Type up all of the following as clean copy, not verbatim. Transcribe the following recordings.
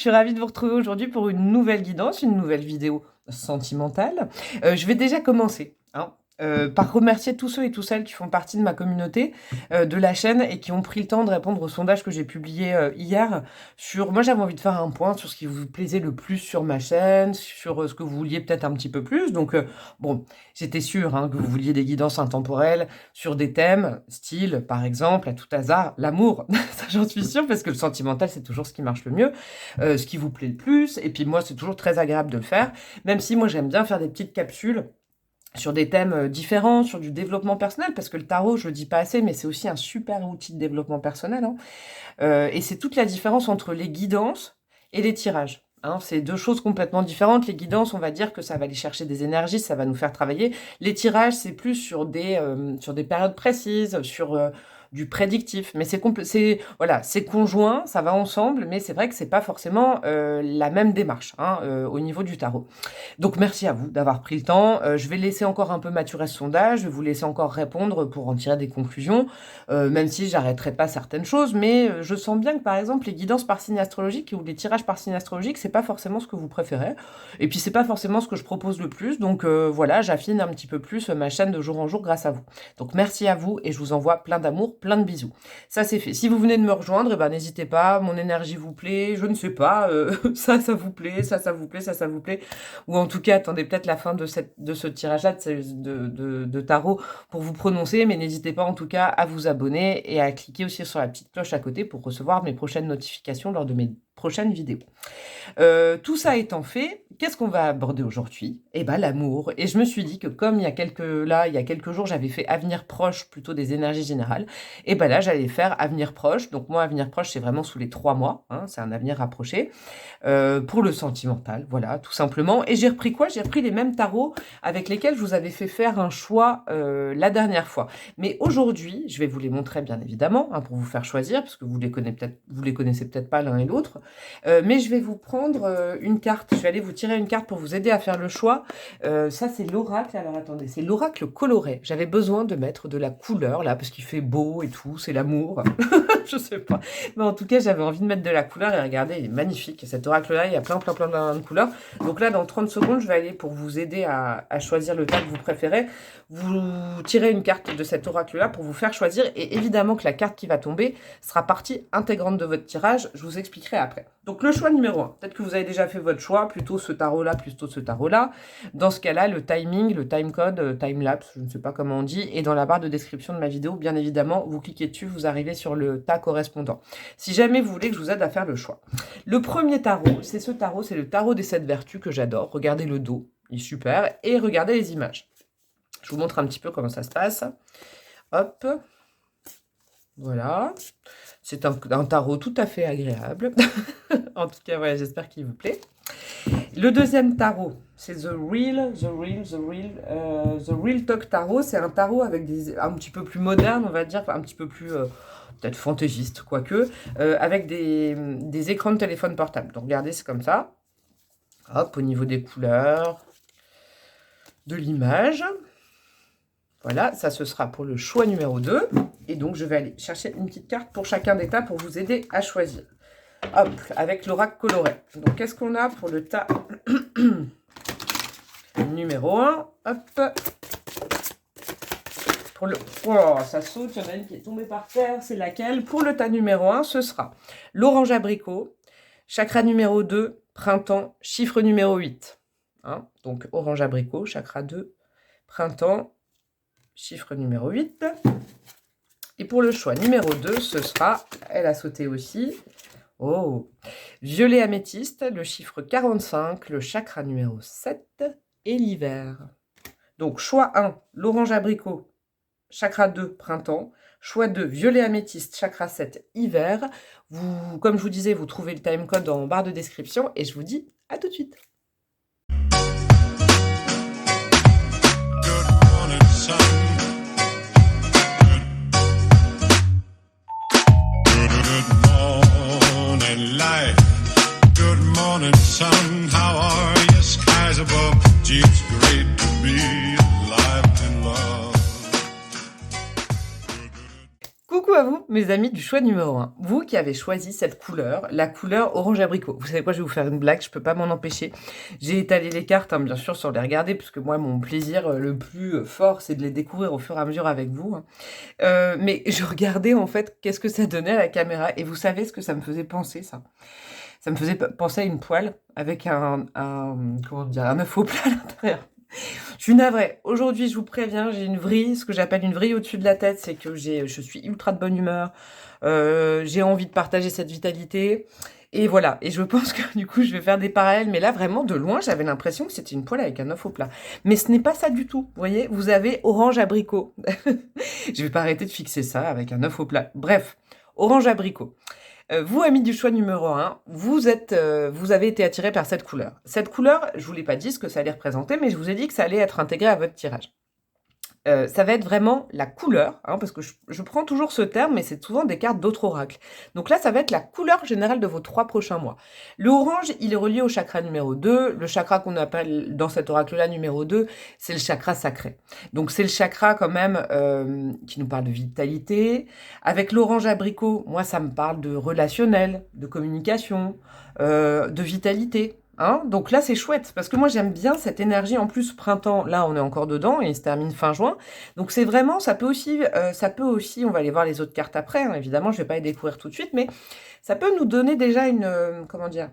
suis ravie de vous retrouver aujourd'hui pour une nouvelle guidance, une nouvelle vidéo sentimentale. Je vais déjà commencer par remercier tous ceux et toutes celles qui font partie de ma communauté de la chaîne et qui ont pris le temps de répondre au sondage que j'ai publié hier sur... Moi, j'avais envie de faire un point sur ce qui vous plaisait le plus sur ma chaîne, sur ce que vous vouliez peut-être un petit peu plus. Donc, bon, j'étais sûre que vous vouliez des guidances intemporelles sur des thèmes, style, par exemple, à tout hasard, l'amour. Ça, j'en suis sûre, parce que le sentimental, c'est toujours ce qui marche le mieux, ce qui vous plaît le plus. Et puis moi, c'est toujours très agréable de le faire, même si moi, j'aime bien faire des petites capsules sur des thèmes différents, sur du développement personnel, parce que le tarot, je le dis pas assez, mais c'est aussi un super outil de développement personnel. Et c'est toute la différence entre les guidances et les tirages. C'est deux choses complètement différentes. Les guidances, on va dire que ça va aller chercher des énergies, ça va nous faire travailler. Les tirages, c'est plus sur des périodes précises, sur du prédictif. Mais c'est conjoint, ça va ensemble, mais c'est vrai que c'est pas forcément la même démarche au niveau du tarot. Donc merci à vous d'avoir pris le temps. Je vais laisser encore un peu maturer ce sondage, je vais vous laisser encore répondre pour en tirer des conclusions, même si j'arrêterai pas certaines choses, mais je sens bien que par exemple les guidances par signe astrologique ou les tirages par signe astrologique, c'est pas forcément ce que vous préférez, et puis c'est pas forcément ce que je propose le plus, donc voilà, j'affine un petit peu plus ma chaîne de jour en jour grâce à vous. Donc merci à vous et je vous envoie plein d'amour, plein de bisous. Ça c'est fait. Si vous venez de me rejoindre, eh ben, n'hésitez pas, mon énergie vous plaît, je ne sais pas, ça vous plaît, ça vous plaît, ça vous plaît, ou en tout cas attendez peut-être la fin de ce tirage-là de tarot pour vous prononcer, mais n'hésitez pas en tout cas à vous abonner et à cliquer aussi sur la petite cloche à côté pour recevoir mes prochaines notifications lors de mes prochaines vidéos. Tout ça étant fait, qu'est-ce qu'on va aborder aujourd'hui? Eh ben l'amour. Et je me suis dit que comme il y a quelques jours, j'avais fait avenir proche plutôt des énergies générales, et ben là j'allais faire avenir proche. Donc moi avenir proche c'est vraiment sous les 3 mois, c'est un avenir rapproché pour le sentimental, voilà tout simplement. Et j'ai repris quoi? J'ai repris les mêmes tarots avec lesquels je vous avais fait faire un choix la dernière fois. Mais aujourd'hui, je vais vous les montrer bien évidemment pour vous faire choisir, parce que vous les connaissez peut-être pas l'un et l'autre. Mais je vais vous prendre une carte, je vais aller vous tirer une carte pour vous aider à faire le choix. Ça c'est l'oracle, alors attendez, c'est l'oracle coloré. J'avais besoin de mettre de la couleur là, parce qu'il fait beau et tout, c'est l'amour, je sais pas. Mais en tout cas, j'avais envie de mettre de la couleur et regardez, il est magnifique. Cet oracle là, il y a plein de couleurs. Donc là, dans 30 secondes, je vais aller pour vous aider à choisir le tas que vous préférez. Vous tirez une carte de cet oracle là pour vous faire choisir, et évidemment que la carte qui va tomber sera partie intégrante de votre tirage, je vous expliquerai après. Donc le choix numéro 1, peut-être que vous avez déjà fait votre choix, plutôt ce tarot-là, plutôt ce tarot-là. Dans ce cas-là, le timing, le timecode, timelapse, je ne sais pas comment on dit, est dans la barre de description de ma vidéo, bien évidemment. Vous cliquez dessus, vous arrivez sur le tas correspondant. Si jamais vous voulez que je vous aide à faire le choix. Le premier tarot, c'est ce tarot, c'est le tarot des 7 vertus que j'adore. Regardez le dos, il est super, et regardez les images. Je vous montre un petit peu comment ça se passe. Hop, voilà. C'est un tarot tout à fait agréable. En tout cas, voilà, j'espère qu'il vous plaît. Le deuxième tarot, c'est The Real Talk Tarot. C'est un tarot avec un petit peu plus moderne, on va dire, un petit peu plus peut-être fantaisiste, quoique, avec des écrans de téléphone portable. Donc regardez, c'est comme ça. Hop, au niveau des couleurs, de l'image. Voilà, ça ce sera pour le choix numéro 2. Et donc, je vais aller chercher une petite carte pour chacun des tas pour vous aider à choisir. Hop, avec l'oracle coloré. Donc, qu'est-ce qu'on a pour le tas numéro 1? Hop. Pour le... Oh, ça saute, il y en a une qui est tombée par terre. C'est laquelle? Pour le tas numéro 1, ce sera l'orange abricot, chakra numéro 2, printemps, chiffre numéro 8. Donc, orange abricot, chakra 2, printemps, chiffre numéro 8. Et pour le choix numéro 2, ce sera, elle a sauté aussi, violet améthyste, le chiffre 45, le chakra numéro 7 et l'hiver. Donc choix 1, l'orange abricot, chakra 2, printemps. Choix 2, violet améthyste, chakra 7, hiver. Comme je vous disais, vous trouvez le timecode en barre de description et je vous dis à tout de suite. Sun, how are you? Skies above. Gee, it's great to be alive and love. Coucou à vous, mes amis du choix numéro 1. Vous qui avez choisi cette couleur, la couleur orange abricot. Vous savez quoi, je vais vous faire une blague, je peux pas m'en empêcher. J'ai étalé les cartes, hein, bien sûr, sans les regarder, puisque moi, mon plaisir le plus fort, c'est de les découvrir au fur et à mesure avec vous. Hein. Mais je regardais, en fait, qu'est-ce que ça donnait à la caméra. Et vous savez ce que ça me faisait penser, ça? Ça me faisait penser à une poêle avec comment dire, un œuf au plat à l'intérieur. Je suis navrée. Aujourd'hui, je vous préviens, j'ai une vrille, ce que j'appelle une vrille au-dessus de la tête, c'est que je suis ultra de bonne humeur, j'ai envie de partager cette vitalité, et voilà. Et je pense que du coup, je vais faire des parallèles, mais là, vraiment, de loin, j'avais l'impression que c'était une poêle avec un œuf au plat. Mais ce n'est pas ça du tout, vous voyez, vous avez orange abricot. Je vais pas arrêter de fixer ça avec un œuf au plat. Bref, orange abricot. Vous, amis du choix numéro 1, vous avez été attiré par cette couleur. Cette couleur, je ne vous l'ai pas dit ce que ça allait représenter, mais je vous ai dit que ça allait être intégré à votre tirage. Ça va être vraiment la couleur, hein, parce que je prends toujours ce terme, mais c'est souvent des cartes d'autres oracles. Donc là, ça va être la couleur générale de vos 3 prochains mois. Le orange, il est relié au chakra numéro 2. Le chakra qu'on appelle dans cet oracle-là numéro 2, c'est le chakra sacré. Donc c'est le chakra quand même qui nous parle de vitalité. Avec l'orange abricot, moi, ça me parle de relationnel, de communication, de vitalité. Hein, donc là, c'est chouette, parce que moi, j'aime bien cette énergie. En plus, printemps, là, on est encore dedans, et il se termine fin juin. Donc c'est vraiment, ça peut aussi, on va aller voir les autres cartes après, hein, évidemment, je vais pas les découvrir tout de suite, mais ça peut nous donner déjà comment dire,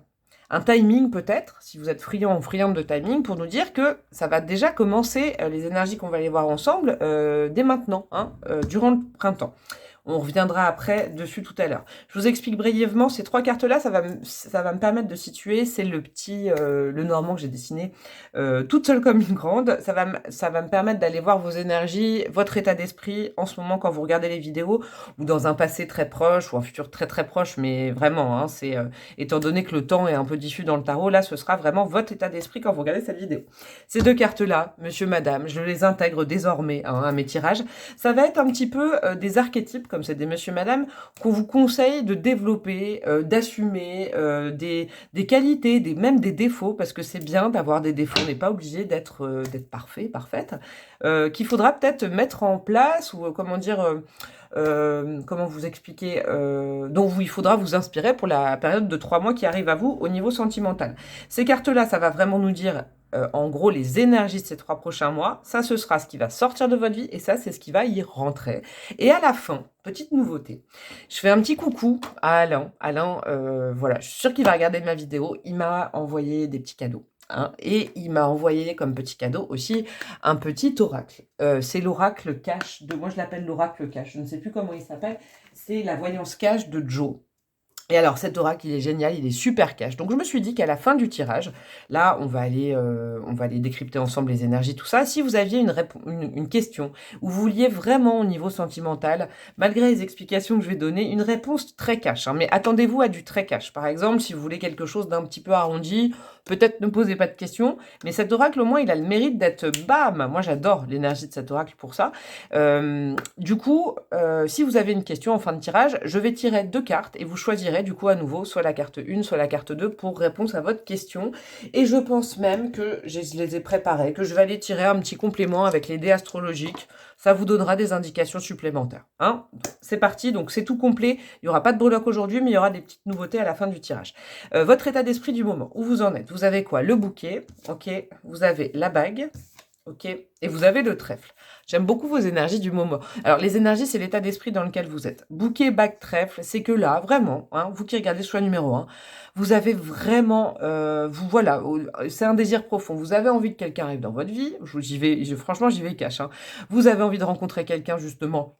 un timing peut-être, si vous êtes friand ou friande de timing, pour nous dire que ça va déjà commencer, les énergies qu'on va aller voir ensemble, dès maintenant, hein, durant le printemps. On reviendra après dessus tout à l'heure. Je vous explique brièvement, ces 3 cartes-là, ça va me permettre de situer, c'est le normand que j'ai dessiné toute seule comme une grande. Ça va me permettre d'aller voir vos énergies, votre état d'esprit en ce moment quand vous regardez les vidéos, ou dans un passé très proche, ou un futur très très proche, mais vraiment, hein, étant donné que le temps est un peu diffus dans le tarot, là, ce sera vraiment votre état d'esprit quand vous regardez cette vidéo. Ces 2 cartes-là, monsieur, madame, je les intègre désormais hein, à mes tirages. Ça va être un petit peu des archétypes, comme c'est des monsieur, madame, qu'on vous conseille de développer, d'assumer des qualités, même des défauts, parce que c'est bien d'avoir des défauts, on n'est pas obligé d'être parfait, parfaite, qu'il faudra peut-être mettre en place, ou comment dire, comment vous expliquer, dont il faudra vous inspirer pour la période de 3 mois qui arrive à vous au niveau sentimental. Ces cartes-là, ça va vraiment nous dire en gros, les énergies de ces 3 prochains mois, ça, ce sera ce qui va sortir de votre vie et ça, c'est ce qui va y rentrer. Et à la fin, petite nouveauté, je fais un petit coucou à Alain. Alain, voilà, je suis sûre qu'il va regarder ma vidéo. Il m'a envoyé des petits cadeaux. Hein, et il m'a envoyé comme petit cadeau aussi un petit oracle. C'est l'oracle cache moi je l'appelle l'oracle cache. Je ne sais plus comment il s'appelle. C'est la voyance cache de Joe. Et alors, cet oracle, il est génial, il est super cash. Donc, je me suis dit qu'à la fin du tirage, là, on va aller décrypter ensemble les énergies, tout ça. Si vous aviez une question, ou vous vouliez vraiment au niveau sentimental, malgré les explications que je vais donner, une réponse très cash. Hein, mais attendez-vous à du très cash. Par exemple, si vous voulez quelque chose d'un petit peu arrondi, peut-être ne posez pas de questions. Mais cet oracle, au moins, il a le mérite d'être bam. Moi, j'adore l'énergie de cet oracle pour ça. Du coup, si vous avez une question en fin de tirage, je vais tirer 2 cartes et vous choisirez du coup à nouveau soit la carte 1, soit la carte 2 pour réponse à votre question. Et je pense même que je les ai préparés, que je vais aller tirer un petit complément avec les dés astrologiques. Ça vous donnera des indications supplémentaires. Hein, c'est parti, donc c'est tout complet. Il n'y aura pas de breloque aujourd'hui, mais il y aura des petites nouveautés à la fin du tirage. Votre état d'esprit du moment, où vous en êtes. Vous avez quoi? Le bouquet, ok. Vous avez la bague, ok. Et vous avez le trèfle. J'aime beaucoup vos énergies du moment. Alors, les énergies, c'est l'état d'esprit dans lequel vous êtes. Bouquet, bague, trèfle, c'est que là, vraiment, hein, vous qui regardez choix numéro 1, vous avez vraiment, voilà, c'est un désir profond. Vous avez envie que quelqu'un arrive dans votre vie. Franchement, j'y vais cash. Hein. Vous avez envie de rencontrer quelqu'un, justement,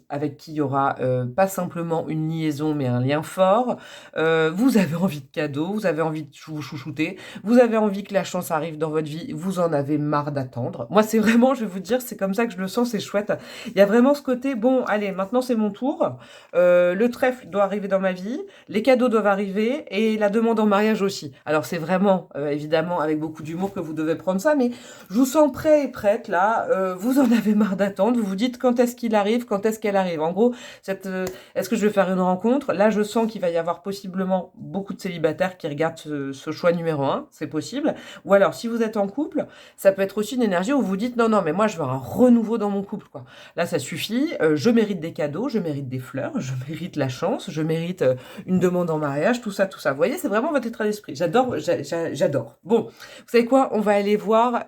avec qui il y aura pas simplement une liaison, mais un lien fort. Vous avez envie de cadeaux, vous avez envie de vous chouchouter, vous avez envie que la chance arrive dans votre vie, vous en avez marre d'attendre. Moi, c'est vraiment, je vais vous dire, c'est comme ça que je le sens, c'est chouette. Il y a vraiment ce côté, bon, allez, maintenant c'est mon tour. Le trèfle doit arriver dans ma vie, les cadeaux doivent arriver et la demande en mariage aussi. Alors c'est vraiment, évidemment, avec beaucoup d'humour que vous devez prendre ça, mais je vous sens prêt et prête là. Vous en avez marre d'attendre, vous vous dites quand est-ce qu'il arrive, quand est-ce qu'elle arrive. En gros, est-ce que je vais faire une rencontre? Là, je sens qu'il va y avoir possiblement beaucoup de célibataires qui regardent ce choix numéro 1, c'est possible. Ou alors, si vous êtes en couple, ça peut être aussi une énergie où vous dites dites, non, non, mais moi, je veux un renouveau dans mon couple, quoi. Là, ça suffit. Je mérite des cadeaux, je mérite des fleurs, je mérite la chance, je mérite une demande en mariage, tout ça, tout ça. Vous voyez, c'est vraiment votre état d'esprit. J'adore, j'adore. Bon, vous savez quoi? On va aller voir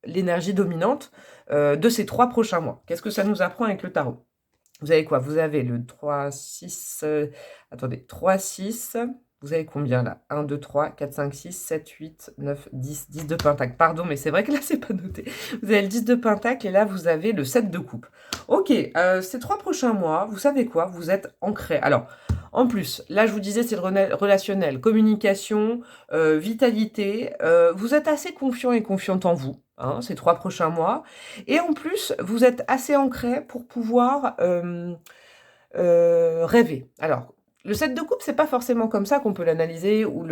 l'énergie dominante de ces 3 prochains mois. Qu'est-ce que ça nous apprend avec le tarot? Vous avez quoi? Vous avez le 3, 6... attendez, 3, 6... Vous avez combien là? 1, 2, 3, 4, 5, 6, 7, 8, 9, 10. 10 de pentacle. Pardon, mais c'est vrai que là, c'est pas noté. Vous avez le 10 de pentacle et là, vous avez le 7 de coupe. Ok, ces 3 prochains mois, vous savez quoi? Vous êtes ancré. Alors, en plus, là, je vous disais, c'est le relationnel, communication, vitalité. Vous êtes assez confiant et confiante en vous, hein, ces 3 prochains mois. Et en plus, vous êtes assez ancré pour pouvoir rêver. Alors, le 7 de coupe, c'est pas forcément comme ça qu'on peut l'analyser ou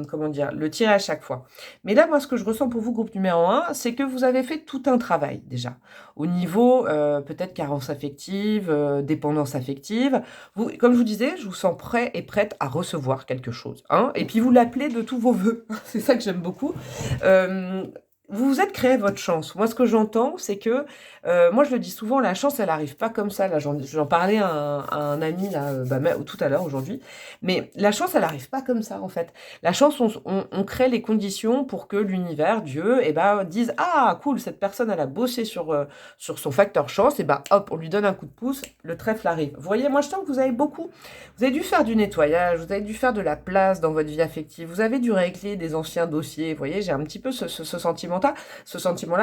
comment dire, le tirer à chaque fois. Mais là, moi, ce que je ressens pour vous, groupe numéro 1, c'est que vous avez fait tout un travail, déjà. Au niveau, peut-être, carence affective, dépendance affective. Vous, comme je vous disais, je vous sens prêt et prête à recevoir quelque chose, hein. Et puis, vous l'appelez de tous vos vœux. C'est ça que j'aime beaucoup. Vous vous êtes créé votre chance. Moi, ce que j'entends, c'est que, moi, je le dis souvent, la chance, elle arrive pas comme ça. Là, j'en parlais à un ami, là, tout à l'heure, aujourd'hui. Mais la chance, elle arrive pas comme ça, en fait. La chance, on crée les conditions pour que l'univers, Dieu, dise, ah, cool, cette personne, elle a bossé sur son facteur chance, et hop, on lui donne un coup de pouce, le trèfle arrive. Vous voyez, moi, je sens que vous avez dû faire du nettoyage, vous avez dû faire de la place dans votre vie affective, vous avez dû régler des anciens dossiers. Vous voyez, j'ai un petit peu ce sentiment-là,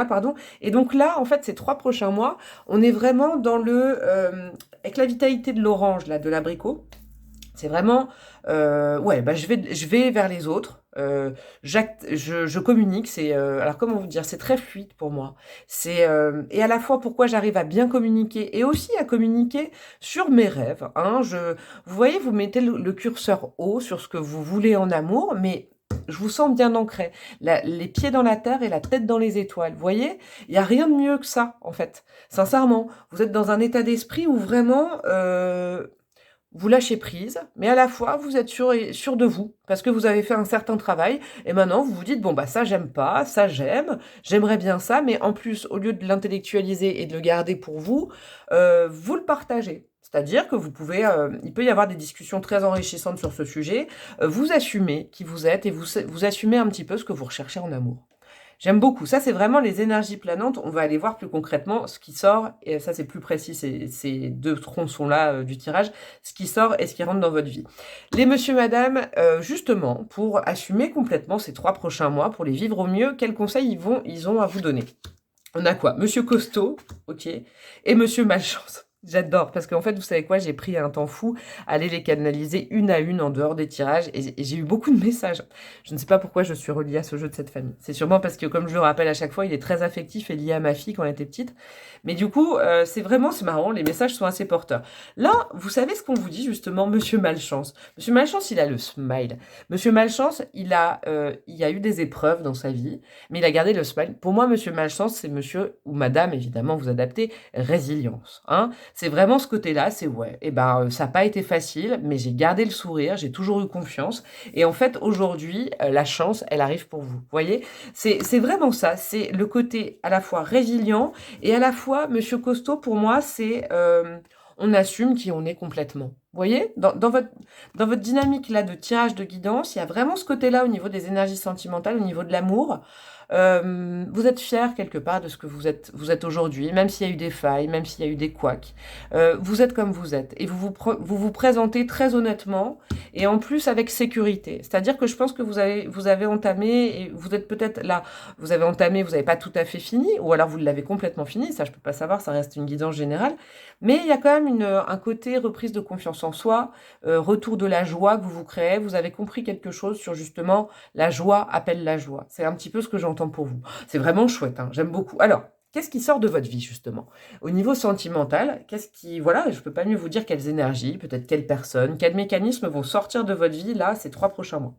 pardon. Et donc là, en fait, ces 3 prochains mois, on est vraiment dans avec la vitalité de l'orange, là, de l'abricot. C'est vraiment, je vais vers les autres. Je communique. Alors comment vous dire, c'est très fluide pour moi. Et à la fois pourquoi j'arrive à bien communiquer et aussi à communiquer sur mes rêves, hein. Vous voyez, vous mettez le curseur haut sur ce que vous voulez en amour, mais je vous sens bien ancré, les pieds dans la terre et la tête dans les étoiles. Vous voyez, il n'y a rien de mieux que ça, en fait. Sincèrement, vous êtes dans un état d'esprit où vraiment, vous lâchez prise, mais à la fois, vous êtes sûr de vous, parce que vous avez fait un certain travail, et maintenant, vous vous dites, bon, ça, j'aime pas, ça, j'aimerais bien ça, mais en plus, au lieu de l'intellectualiser et de le garder pour vous, vous le partagez. C'est-à-dire que vous pouvez, il peut y avoir des discussions très enrichissantes sur ce sujet, vous assumez qui vous êtes et vous assumez un petit peu ce que vous recherchez en amour. J'aime beaucoup. Ça, c'est vraiment les énergies planantes. On va aller voir plus concrètement ce qui sort, et ça, c'est plus précis, ces 2 tronçons-là du tirage, ce qui sort et ce qui rentre dans votre vie. Les monsieur, madame, justement, pour assumer complètement ces 3 prochains mois, pour les vivre au mieux, quels conseils ils ont à vous donner? On a quoi? Monsieur Costaud, ok, et monsieur Malchance. J'adore, parce qu'en fait, vous savez quoi, j'ai pris un temps fou à aller les canaliser une à une en dehors des tirages, et j'ai eu beaucoup de messages. Je ne sais pas pourquoi je suis reliée à ce jeu de cette famille. C'est sûrement parce que, comme je le rappelle à chaque fois, il est très affectif et lié à ma fille quand elle était petite. Mais du coup, c'est marrant, les messages sont assez porteurs. Là, vous savez ce qu'on vous dit, justement, Monsieur Malchance. Monsieur Malchance, il a le smile. Monsieur Malchance, il y a eu des épreuves dans sa vie, mais il a gardé le smile. Pour moi, Monsieur Malchance, c'est monsieur ou madame, évidemment, vous adaptez, résilience, hein. C'est vraiment ce côté-là, ça n'a pas été facile, mais j'ai gardé le sourire, j'ai toujours eu confiance. Et en fait, aujourd'hui, la chance, elle arrive pour vous. Vous voyez, c'est vraiment ça. C'est le côté à la fois résilient et à la fois, Monsieur Costaud, pour moi, c'est on assume qui on est complètement. Vous voyez, dans votre dynamique là de tirage de guidance, il y a vraiment ce côté-là au niveau des énergies sentimentales, au niveau de l'amour. Vous êtes fier quelque part de ce que vous êtes aujourd'hui, même s'il y a eu des failles, même s'il y a eu des couacs. Vous êtes comme vous êtes et vous présentez très honnêtement et en plus avec sécurité. C'est-à-dire que je pense que vous avez entamé et vous êtes peut-être là, vous avez entamé, vous n'avez pas tout à fait fini ou alors vous l'avez complètement fini, ça je peux pas savoir, ça reste une guidance générale. Mais il y a quand même un côté reprise de confiance en soi, retour de la joie que vous créez. Vous avez compris quelque chose sur justement la joie appelle la joie. C'est un petit peu ce que j'entends pour vous. C'est vraiment chouette, hein, j'aime beaucoup. Alors, qu'est-ce qui sort de votre vie justement? Au niveau sentimental, voilà, je peux pas mieux vous dire quelles énergies, peut-être quelles personnes, quels mécanismes vont sortir de votre vie là ces 3 prochains mois.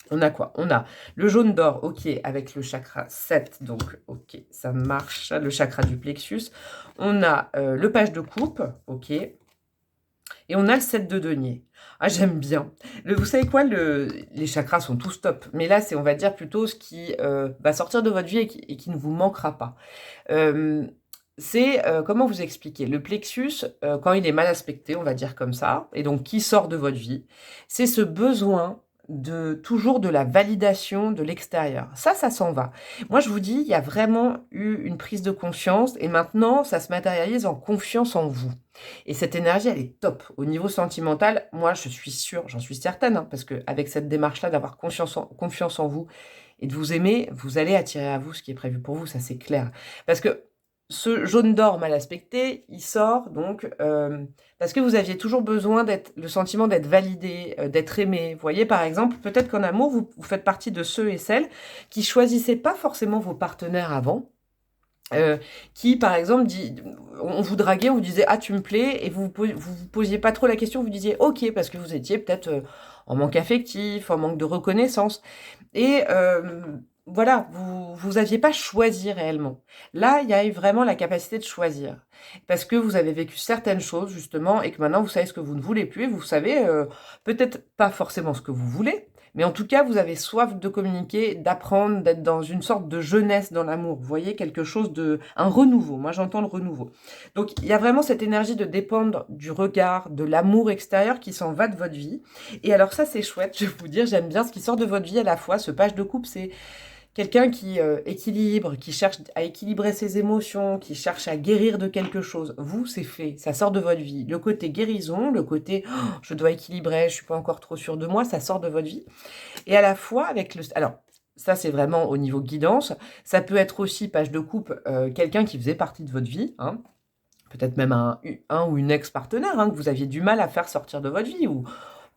On a quoi? On a le jaune d'or, ok, avec le chakra 7, donc ok, ça marche, le chakra du plexus. On a le page de coupe, ok. Et on a le 7 de denier. Ah, j'aime bien. Vous savez quoi, les chakras sont tous top. Mais là, c'est, on va dire, plutôt ce qui va sortir de votre vie et qui ne vous manquera pas. Comment vous expliquer? Le plexus, quand il est mal aspecté, on va dire comme ça, et donc qui sort de votre vie, c'est ce besoin toujours de la validation de l'extérieur. Ça s'en va. Moi, je vous dis, il y a vraiment eu une prise de conscience et maintenant, ça se matérialise en confiance en vous. Et cette énergie, elle est top. Au niveau sentimental, moi, je suis sûre, j'en suis certaine, hein, parce qu'avec cette démarche-là, d'avoir confiance en vous et de vous aimer, vous allez attirer à vous ce qui est prévu pour vous, ça c'est clair. Parce que ce jaune d'or mal aspecté, il sort donc parce que vous aviez toujours besoin le sentiment d'être validé, d'être aimé. Vous voyez, par exemple, peut-être qu'en amour, vous faites partie de ceux et celles qui choisissaient pas forcément vos partenaires avant. Qui, par exemple, on vous draguait, on vous disait ah tu me plais, et vous posiez pas trop la question, vous disiez ok parce que vous étiez peut-être en manque affectif, en manque de reconnaissance, et voilà, vous aviez pas choisi réellement. Là, il y a eu vraiment la capacité de choisir parce que vous avez vécu certaines choses justement et que maintenant vous savez ce que vous ne voulez plus et vous savez peut-être pas forcément ce que vous voulez. Mais en tout cas, vous avez soif de communiquer, d'apprendre, d'être dans une sorte de jeunesse dans l'amour. Vous voyez, un renouveau. Moi, j'entends le renouveau. Donc, il y a vraiment cette énergie de dépendre du regard, de l'amour extérieur qui s'en va de votre vie. Et alors ça, c'est chouette. Je vais vous dire, j'aime bien ce qui sort de votre vie à la fois. Ce page de coupe, c'est quelqu'un qui équilibre, qui cherche à équilibrer ses émotions, qui cherche à guérir de quelque chose. Vous, c'est fait, ça sort de votre vie. Le côté guérison, le côté je dois équilibrer, je suis pas encore trop sûre de moi, ça sort de votre vie. Et à la fois alors ça c'est vraiment au niveau guidance. Ça peut être aussi page de coupe, quelqu'un qui faisait partie de votre vie, hein. Peut-être même un ou une ex-partenaire hein, que vous aviez du mal à faire sortir de votre vie, ou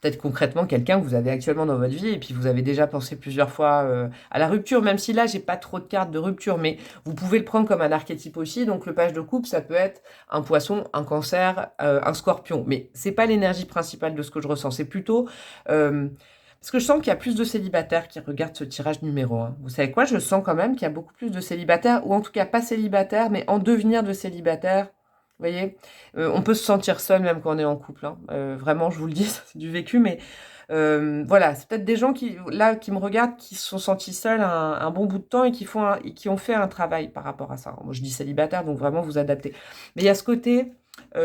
peut-être concrètement quelqu'un que vous avez actuellement dans votre vie et puis vous avez déjà pensé plusieurs fois à la rupture, même si là j'ai pas trop de cartes de rupture, mais vous pouvez le prendre comme un archétype aussi. Donc le page de coupe, ça peut être un poisson, un cancer, un scorpion, mais c'est pas l'énergie principale de ce que je ressens, c'est plutôt parce que je sens qu'il y a plus de célibataires qui regardent ce tirage numéro 1. Vous savez quoi, je sens quand même qu'il y a beaucoup plus de célibataires, ou en tout cas pas célibataires, mais en devenir de célibataires. Vous voyez, on peut se sentir seul même quand on est en couple. Hein. Vraiment, je vous le dis, c'est du vécu, mais voilà, c'est peut-être des gens qui me regardent, qui se sont sentis seuls un bon bout de temps et qui ont fait un travail par rapport à ça. Moi, je dis célibataire, donc vraiment vous adaptez. Mais il y a ce côté,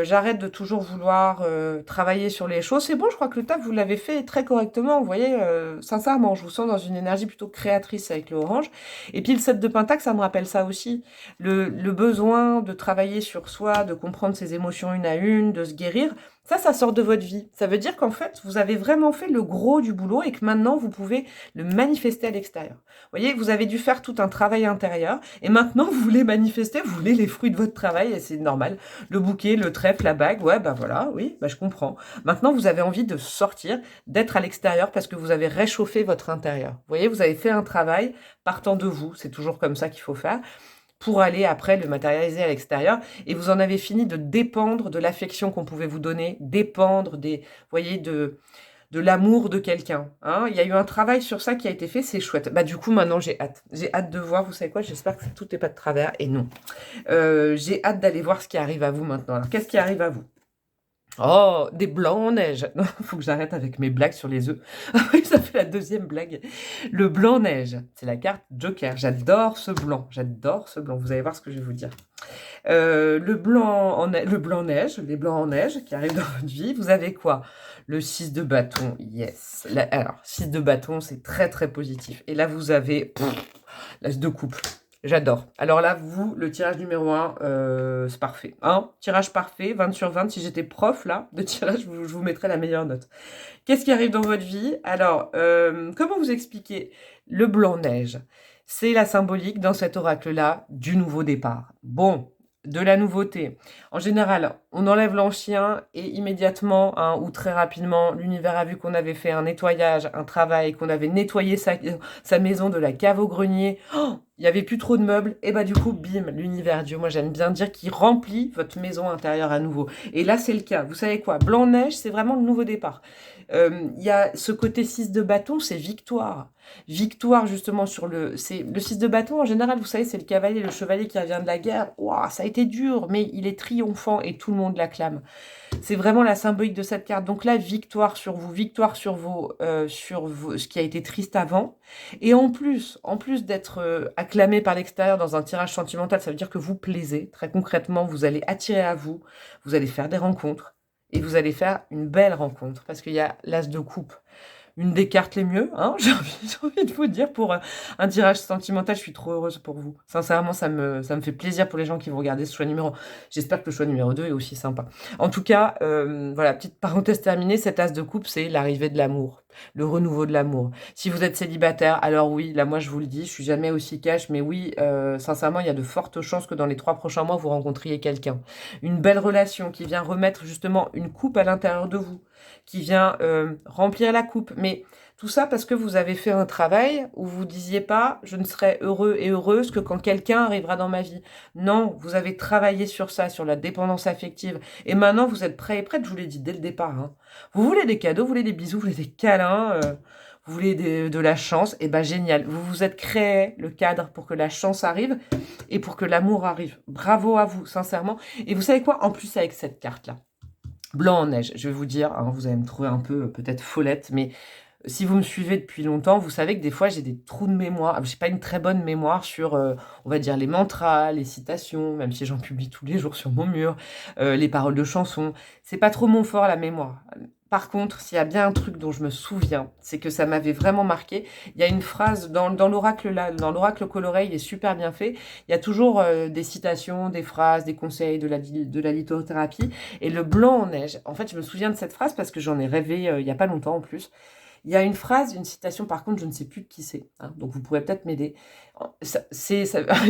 j'arrête de toujours vouloir travailler sur les choses. C'est bon, je crois que le taf, vous l'avez fait très correctement. Vous voyez, sincèrement, je vous sens dans une énergie plutôt créatrice avec le orange. Et puis le 7 de Pentacle, ça me rappelle ça aussi. Le besoin de travailler sur soi, de comprendre ses émotions une à une, de se guérir. Ça sort de votre vie. Ça veut dire qu'en fait, vous avez vraiment fait le gros du boulot et que maintenant, vous pouvez le manifester à l'extérieur. Vous voyez, vous avez dû faire tout un travail intérieur et maintenant, vous voulez manifester, vous voulez les fruits de votre travail et c'est normal. Le bouquet, le trèfle, la bague, ouais, bah voilà, oui, bah je comprends. Maintenant, vous avez envie de sortir, d'être à l'extérieur parce que vous avez réchauffé votre intérieur. Vous voyez, vous avez fait un travail partant de vous. C'est toujours comme ça qu'il faut faire, pour aller après le matérialiser à l'extérieur. Et vous en avez fini de dépendre de l'affection qu'on pouvait vous donner, dépendre vous voyez, de l'amour de quelqu'un. Hein. Il y a eu un travail sur ça qui a été fait, c'est chouette. Bah du coup, maintenant, j'ai hâte. J'ai hâte de voir, vous savez quoi, j'espère que tout n'est pas de travers, et non. J'ai hâte d'aller voir ce qui arrive à vous maintenant. Alors, qu'est-ce qui arrive à vous? Oh, des blancs en neige. Non, faut que j'arrête avec mes blagues sur les œufs. Ça fait la deuxième blague. Le blanc neige, c'est la carte Joker. J'adore ce blanc. J'adore ce blanc. Vous allez voir ce que je vais vous dire. Le blanc neige, les blancs en neige qui arrivent dans votre vie. Vous avez quoi? Le 6 de bâton. Yes. Alors, 6 de bâton, c'est très très positif. Et là, vous avez l'as de coupe. J'adore. Alors là, vous, le tirage numéro 1, c'est parfait. Hein, tirage parfait, 20 sur 20. Si j'étais prof, là, de tirage, je vous mettrais la meilleure note. Qu'est-ce qui arrive dans votre vie? Alors, comment vous expliquer? Le blanc-neige, c'est la symbolique dans cet oracle-là du nouveau départ. Bon, de la nouveauté. En général, on enlève l'ancien et immédiatement, hein, ou très rapidement, l'univers a vu qu'on avait fait un nettoyage, un travail, qu'on avait nettoyé sa maison de la cave au grenier. Oh, il n'y avait plus trop de meubles, et bah du coup, bim, l'univers Dieu, moi j'aime bien dire qu'il remplit votre maison intérieure à nouveau. Et là, c'est le cas. Vous savez quoi? Blanc-neige, c'est vraiment le nouveau départ. Il y a ce côté 6 de bâton, c'est victoire. Victoire, justement, sur le... Le 6 de bâton, en général, vous savez, c'est le cavalier, le chevalier qui revient de la guerre. Ouah, ça a été dur, mais il est triomphant et tout le monde l'acclame. C'est vraiment la symbolique de cette carte. Donc là, victoire sur vous, victoire sur ce qui a été triste avant. Et en plus d'être acclamé par l'extérieur dans un tirage sentimental, ça veut dire que vous plaisez. Très concrètement, vous allez attirer à vous, vous allez faire des rencontres et vous allez faire une belle rencontre parce qu'il y a l'as de coupe. Une des cartes les mieux, hein, j'ai envie de vous dire, pour un tirage sentimental, je suis trop heureuse pour vous. Sincèrement, ça me fait plaisir pour les gens qui vont regarder ce choix numéro 1. J'espère que le choix numéro 2 est aussi sympa. En tout cas, voilà, petite parenthèse terminée, cet as de coupe, c'est l'arrivée de l'amour, le renouveau de l'amour. Si vous êtes célibataire, alors oui, là moi je vous le dis, je suis jamais aussi cash, mais oui, sincèrement, il y a de fortes chances que dans les 3 prochains mois, vous rencontriez quelqu'un. Une belle relation qui vient remettre justement une coupe à l'intérieur de vous, qui vient remplir la coupe. Mais tout ça parce que vous avez fait un travail où vous disiez pas « je ne serai heureux et heureuse que quand quelqu'un arrivera dans ma vie ». Non, vous avez travaillé sur ça, sur la dépendance affective. Et maintenant, vous êtes prêts et prêtes, je vous l'ai dit dès le départ. Hein. Vous voulez des cadeaux, vous voulez des bisous, vous voulez des câlins, vous voulez de la chance. Et ben génial, vous vous êtes créé le cadre pour que la chance arrive et pour que l'amour arrive. Bravo à vous, sincèrement. Et vous savez quoi? En plus, avec cette carte-là, blanc en neige, je vais vous dire, hein, vous allez me trouver un peu peut-être follette, mais si vous me suivez depuis longtemps, vous savez que des fois j'ai des trous de mémoire. J'ai pas une très bonne mémoire sur, on va dire, les mantras, les citations, même si j'en publie tous les jours sur mon mur, les paroles de chansons. C'est pas trop mon fort, la mémoire. Par contre, s'il y a bien un truc dont je me souviens, c'est que ça m'avait vraiment marqué. Il y a une phrase dans l'oracle là, dans l'oracle Coloreille, il est super bien fait. Il y a toujours des citations, des phrases, des conseils de la lithothérapie. Et le blanc en neige, en fait, je me souviens de cette phrase parce que j'en ai rêvé il y a pas longtemps en plus. Il y a une phrase, une citation, par contre, je ne sais plus de qui c'est. Hein, donc, vous pourrez peut-être m'aider.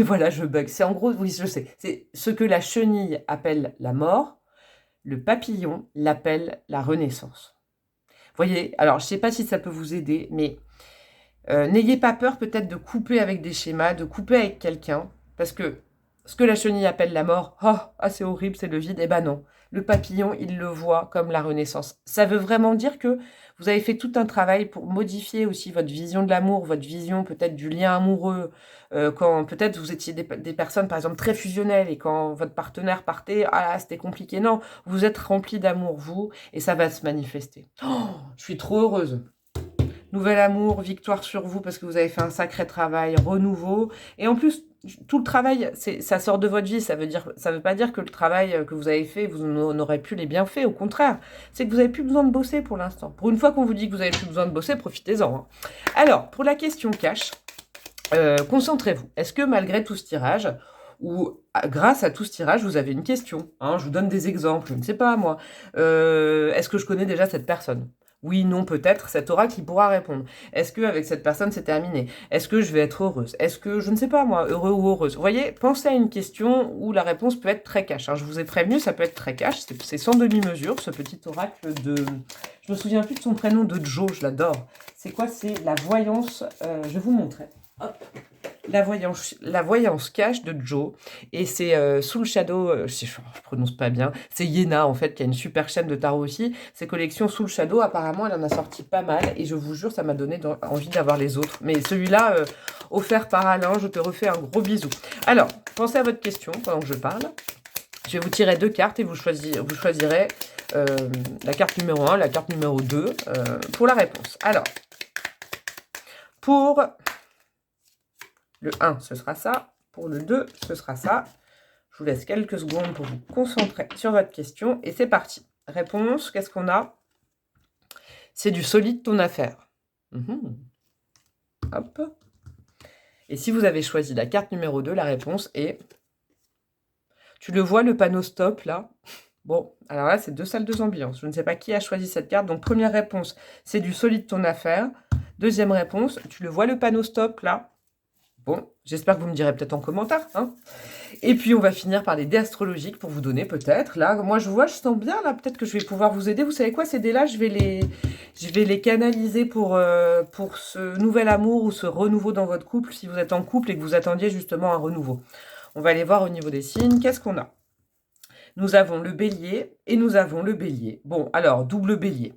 Voilà, je bug. C'est en gros, oui, je sais. C'est ce que la chenille appelle la mort, le papillon l'appelle la renaissance. Vous voyez, alors, je ne sais pas si ça peut vous aider, mais n'ayez pas peur peut-être de couper avec des schémas, de couper avec quelqu'un, parce que ce que la chenille appelle la mort, c'est horrible, c'est le vide, eh ben non. Le papillon, il le voit comme la renaissance. Ça veut vraiment dire que vous avez fait tout un travail pour modifier aussi votre vision de l'amour, votre vision peut-être du lien amoureux, quand peut-être vous étiez des personnes, par exemple, très fusionnelles, et quand votre partenaire partait, c'était compliqué. Non, vous êtes rempli d'amour, vous, et ça va se manifester. Je suis trop heureuse. Nouvel amour, victoire sur vous parce que vous avez fait un sacré travail, renouveau. Et en plus, tout le travail, ça sort de votre vie. Ça veut pas dire que le travail que vous avez fait, vous n'aurez plus les bienfaits. Au contraire, c'est que vous n'avez plus besoin de bosser pour l'instant. Pour une fois qu'on vous dit que vous n'avez plus besoin de bosser, profitez-en. Hein. Alors, pour la question cash, concentrez-vous. Est-ce que malgré tout ce tirage, ou grâce à tout ce tirage, vous avez une question, hein, je vous donne des exemples, je ne sais pas moi. Est-ce que je connais déjà cette personne ? Oui, non, peut-être, cet oracle qui pourra répondre. Est-ce qu'avec cette personne, c'est terminé? Est-ce que je vais être heureuse? Est-ce que, je ne sais pas moi, heureux ou heureuse? Vous voyez, pensez à une question où la réponse peut être très cash. Hein. Je vous ai prévenu, ça peut être très cash. C'est sans demi-mesure, ce petit oracle de... Je me souviens plus de son prénom, de Joe, je l'adore. C'est quoi? C'est la voyance... je vais vous montrer. Hop. La voyance cash de Joe, et c'est Soul Shadow, je prononce pas bien, c'est Yéna en fait qui a une super chaîne de tarot aussi. Ses collections Soul Shadow, apparemment elle en a sorti pas mal, et je vous jure ça m'a donné envie d'avoir les autres, mais celui-là offert par Alain, je te refais un gros bisou. Alors, pensez à votre question pendant que je parle. Je vais vous tirer 2 cartes et vous choisirez la carte numéro 1, la carte numéro 2 pour la réponse. Alors, pour le 1, ce sera ça. Pour le 2, ce sera ça. Je vous laisse quelques secondes pour vous concentrer sur votre question. Et c'est parti. Réponse, qu'est-ce qu'on a? C'est du solide ton affaire. Hop. Et si vous avez choisi la carte numéro 2, la réponse est... Tu le vois, le panneau stop, là? Bon, alors là, c'est 2 salles, 2 ambiances. Je ne sais pas qui a choisi cette carte. Donc, première réponse, c'est du solide ton affaire. Deuxième réponse, tu le vois, le panneau stop, là? Bon, j'espère que vous me direz peut-être en commentaire. Hein. Et puis, on va finir par les dés astrologiques pour vous donner peut-être. Là, moi, je sens bien, là, peut-être que je vais pouvoir vous aider. Vous savez quoi, ces dés-là, je vais Je vais les canaliser pour ce nouvel amour ou ce renouveau dans votre couple, si vous êtes en couple et que vous attendiez justement un renouveau. On va aller voir au niveau des signes, qu'est-ce qu'on a? Nous avons le bélier et nous avons le bélier. Bon, alors, double bélier.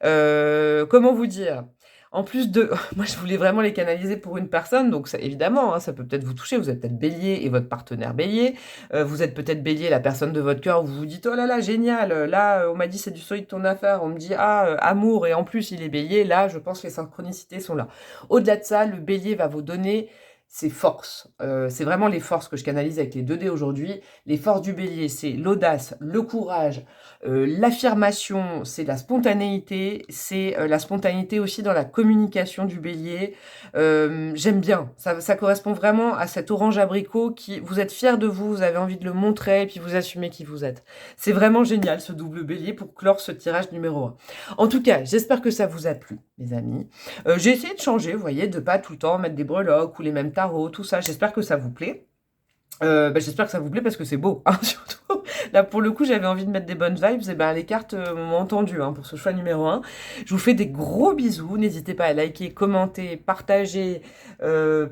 Comment vous dire? En plus de... Moi, je voulais vraiment les canaliser pour une personne, donc ça, évidemment, hein, ça peut peut-être vous toucher. Vous êtes peut-être bélier et votre partenaire bélier. Vous êtes peut-être bélier, la personne de votre cœur, où vous vous dites, oh là là, génial, là, on m'a dit c'est du solide ton affaire, on me dit, ah, amour, et en plus, il est bélier. Là, je pense que les synchronicités sont là. Au-delà de ça, le bélier va vous donner ses forces. C'est vraiment les forces que je canalise avec les 2D aujourd'hui. Les forces du bélier, c'est l'audace, le courage, l'affirmation, c'est la spontanéité, c'est la spontanéité aussi dans la communication du bélier. J'aime bien, ça correspond vraiment à cet orange abricot qui, vous êtes fier de vous, vous avez envie de le montrer et puis vous assumez qui vous êtes. C'est vraiment génial ce double bélier pour clore ce tirage numéro 1. En tout cas, j'espère que ça vous a plu, mes amis. J'ai essayé de changer, vous voyez, de pas tout le temps mettre des breloques ou les mêmes tarots, tout ça. J'espère que ça vous plaît. J'espère que ça vous plaît parce que c'est beau, hein, surtout. Là, pour le coup, j'avais envie de mettre des bonnes vibes. Et ben, les cartes m'ont entendu pour ce choix numéro 1. Je vous fais des gros bisous. N'hésitez pas à liker, commenter, partager,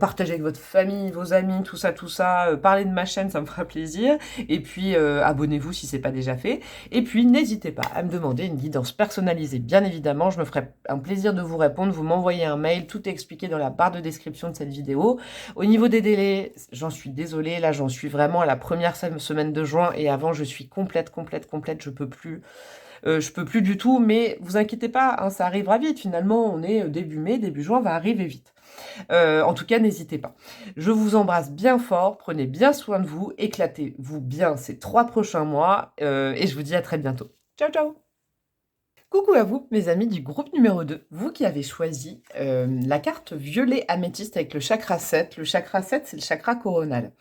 partager avec votre famille, vos amis, tout ça, parler de ma chaîne, ça me fera plaisir. Et puis, abonnez-vous si c'est pas déjà fait. Et puis, n'hésitez pas à me demander une guidance personnalisée. Bien évidemment, je me ferai un plaisir de vous répondre. Vous m'envoyez un mail. Tout est expliqué dans la barre de description de cette vidéo. Au niveau des délais, j'en suis désolée. Là, j'en suis vraiment à la première semaine de juin et avant, je suis complète. Je peux plus du tout, mais vous inquiétez pas, hein, ça arrivera vite. Finalement, on est début mai, début juin, va arriver vite. En tout cas, n'hésitez pas. Je vous embrasse bien fort, prenez bien soin de vous, éclatez-vous bien ces 3 prochains mois et je vous dis à très bientôt. Ciao, ciao! Coucou à vous, mes amis du groupe numéro 2, vous qui avez choisi la carte violet améthyste avec le chakra 7. Le chakra 7, c'est le chakra coronal.